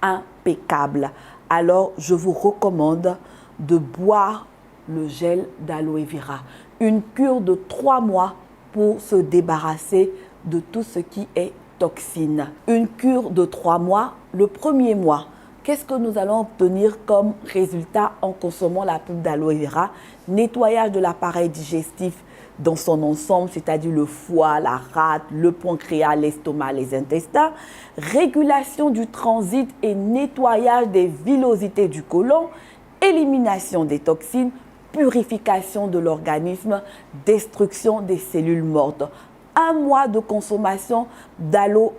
impeccable. Alors, je vous recommande de boire le gel d'aloe vera. Une cure de 3 mois pour se débarrasser de tout ce qui est toxine. Une cure de 3 mois. Le premier mois, qu'est-ce que nous allons obtenir comme résultat en consommant la pulpe d'aloe vera? Nettoyage de l'appareil digestif dans son ensemble, c'est-à-dire le foie, la rate, le pancréas, l'estomac, les intestins. Régulation du transit et nettoyage des villosités du côlon. Élimination des toxines, purification de l'organisme, destruction des cellules mortes. 1 mois de consommation d'aloe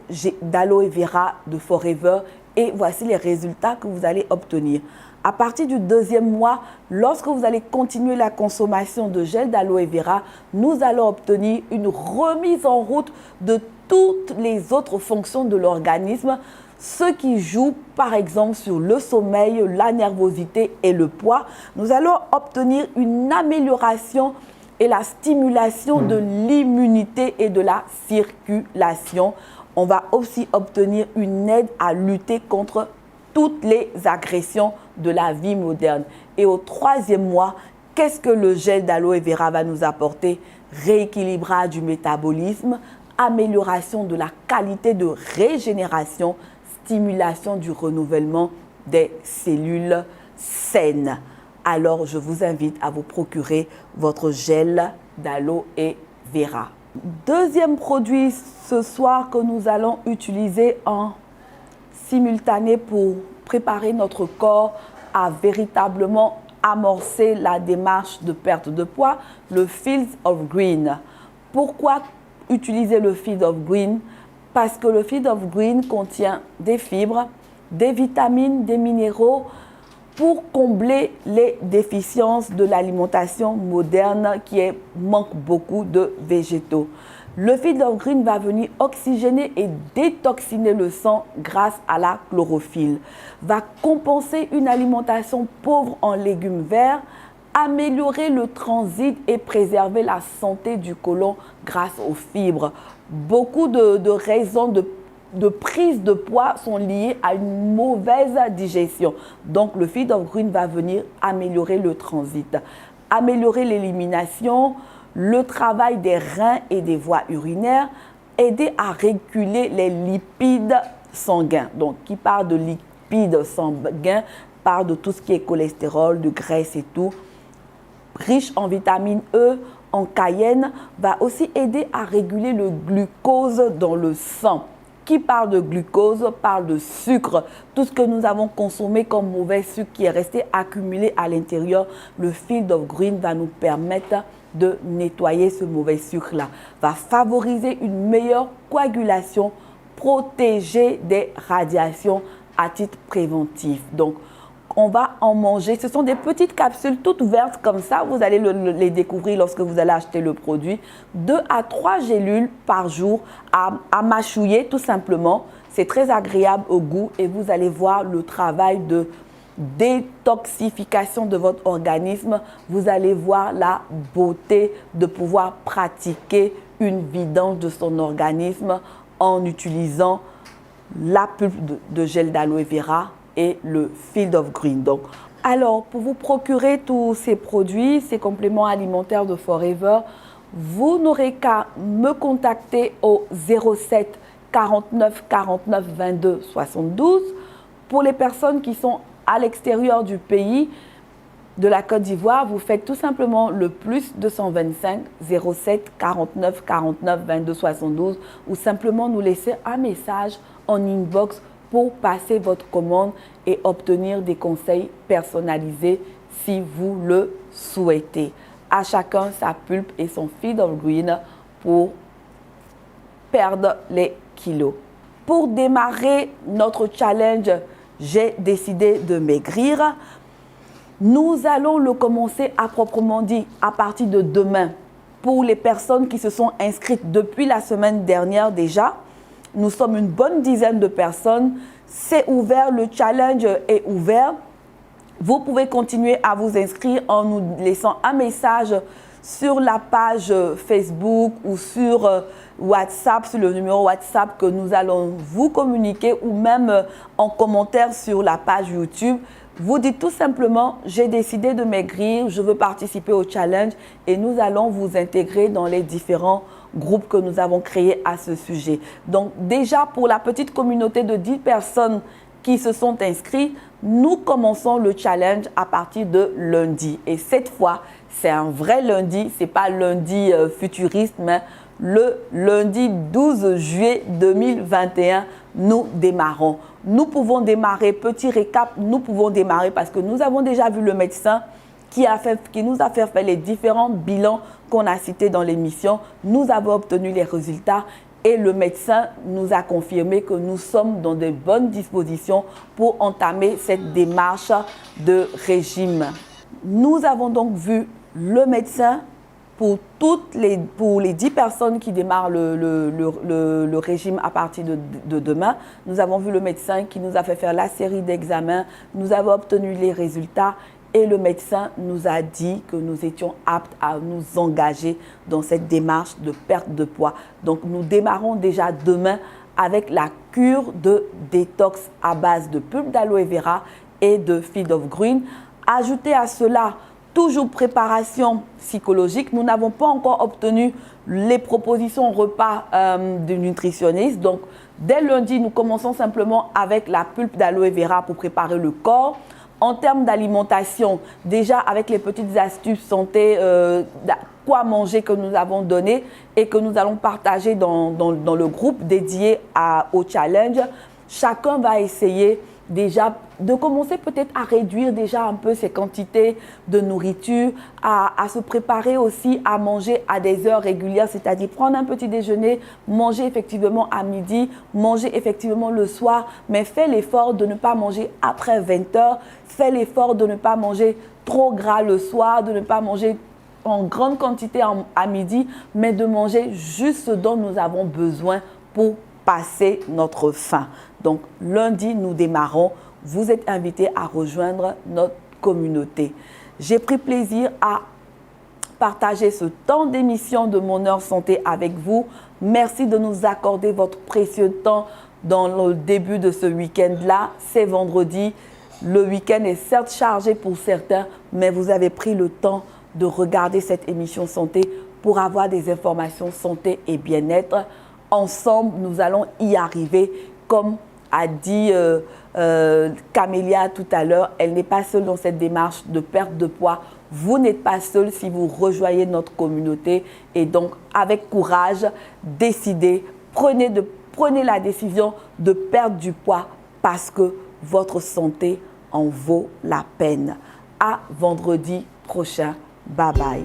vera de Forever et voici les résultats que vous allez obtenir. À partir du 2e mois, lorsque vous allez continuer la consommation de gel d'aloe vera, nous allons obtenir une remise en route de toutes les autres fonctions de l'organisme, ce qui joue par exemple sur le sommeil, la nervosité et le poids. Nous allons obtenir une amélioration et la stimulation de l'immunité et de la circulation. On va aussi obtenir une aide à lutter contre toutes les agressions de la vie moderne. Et au 3e mois, qu'est-ce que le gel d'aloe vera va nous apporter? Rééquilibrage du métabolisme, amélioration de la qualité de régénération, stimulation du renouvellement des cellules saines. Alors, je vous invite à vous procurer votre gel d'aloe vera. Deuxième produit ce soir que nous allons utiliser en simultané pour préparer notre corps à véritablement amorcer la démarche de perte de poids, le Fields of Green. Pourquoi utiliser le Fields of Green? Parce que le Fields of Green contient des fibres, des vitamines, des minéraux pour combler les déficiences de l'alimentation moderne qui manque beaucoup de végétaux. Le Fields of Green va venir oxygéner et détoxiner le sang grâce à la chlorophylle, va compenser une alimentation pauvre en légumes verts, améliorer le transit et préserver la santé du côlon grâce aux fibres. Beaucoup de raisons de prise de poids sont liées à une mauvaise digestion. Donc, le Fields of Green va venir améliorer le transit, améliorer l'élimination, le travail des reins et des voies urinaires, aider à réguler les lipides sanguins. Donc, qui parle de lipides sanguins, parle de tout ce qui est cholestérol, de graisse et tout. Riche en vitamine E, en cayenne, va aussi aider à réguler le glucose dans le sang. Qui parle de glucose, parle de sucre. Tout ce que nous avons consommé comme mauvais sucre qui est resté accumulé à l'intérieur, le Fields of Green va nous permettre de nettoyer ce mauvais sucre-là. Va favoriser une meilleure coagulation, protéger des radiations à titre préventif. Donc, on va en manger. Ce sont des petites capsules toutes vertes comme ça. Vous allez les découvrir lorsque vous allez acheter le produit. 2 à 3 gélules par jour à mâchouiller tout simplement. C'est très agréable au goût et vous allez voir le travail de détoxification de votre organisme. Vous allez voir la beauté de pouvoir pratiquer une vidange de son organisme en utilisant la pulpe de gel d'aloe vera et le Fields of Green. Donc, alors, pour vous procurer tous ces produits, ces compléments alimentaires de Forever, vous n'aurez qu'à me contacter au 07 49 49 22 72. Pour les personnes qui sont à l'extérieur du pays, de la Côte d'Ivoire, vous faites tout simplement le plus 225 07 49 49 22 72 ou simplement nous laisser un message en inbox pour passer votre commande et obtenir des conseils personnalisés si vous le souhaitez. À chacun sa pulpe et son Fields of Green pour perdre les kilos. Pour démarrer notre challenge j'ai décidé de maigrir. Nous allons le commencer à proprement dit à partir de demain. Pour les personnes qui se sont inscrites depuis la semaine dernière déjà, nous sommes une bonne dizaine de personnes. C'est ouvert, le challenge est ouvert. Vous pouvez continuer à vous inscrire en nous laissant un message sur la page Facebook ou sur WhatsApp, sur le numéro WhatsApp que nous allons vous communiquer, ou même en commentaire sur la page YouTube. Vous dites tout simplement « J'ai décidé de maigrir, je veux participer au challenge » et nous allons vous intégrer dans les différents groupes que nous avons créés à ce sujet. Donc déjà, pour la petite communauté de 10 personnes qui se sont inscrites, nous commençons le challenge à partir de lundi. Et cette fois, c'est un vrai lundi, ce n'est pas lundi futuriste, mais le lundi 12 juillet 2021, nous démarrons. Nous pouvons démarrer, petit récap, nous pouvons démarrer parce que nous avons déjà vu le médecin qui nous a fait faire les différents bilans qu'on a cités dans l'émission. Nous avons obtenu les résultats et le médecin nous a confirmé que nous sommes dans de bonnes dispositions pour entamer cette démarche de régime. Nous avons donc vu le médecin pour les 10 personnes qui démarrent le régime à partir de demain. Nous avons vu le médecin qui nous a fait faire la série d'examens. Nous avons obtenu les résultats et le médecin nous a dit que nous étions aptes à nous engager dans cette démarche de perte de poids. Donc nous démarrons déjà demain avec la cure de détox à base de pulpe d'aloe vera et de feed of green. Ajoutez à cela toujours préparation psychologique. Nous n'avons pas encore obtenu les propositions repas du nutritionniste. Donc, dès lundi, nous commençons simplement avec la pulpe d'aloe vera pour préparer le corps. En termes d'alimentation, déjà avec les petites astuces santé, quoi manger que nous avons donné et que nous allons partager dans le groupe dédié au challenge, chacun va essayer déjà de commencer peut-être à réduire déjà un peu ses quantités de nourriture, à se préparer aussi à manger à des heures régulières, c'est-à-dire prendre un petit déjeuner, manger effectivement à midi, manger effectivement le soir, mais fais l'effort de ne pas manger après 20 heures, fais l'effort de ne pas manger trop gras le soir, de ne pas manger en grande quantité à midi, mais de manger juste ce dont nous avons besoin pour passer notre faim. Donc, lundi, nous démarrons. Vous êtes invités à rejoindre notre communauté. J'ai pris plaisir à partager ce temps d'émission de Mon Heure Santé avec vous. Merci de nous accorder votre précieux temps dans le début de ce week-end-là. C'est vendredi. Le week-end est certes chargé pour certains, mais vous avez pris le temps de regarder cette émission santé pour avoir des informations santé et bien-être. Ensemble, nous allons y arriver. Comme a dit Camélia tout à l'heure, elle n'est pas seule dans cette démarche de perte de poids. Vous n'êtes pas seul si vous rejoignez notre communauté. Et donc, avec courage, décidez, prenez la décision de perdre du poids parce que votre santé en vaut la peine. À vendredi prochain. Bye bye.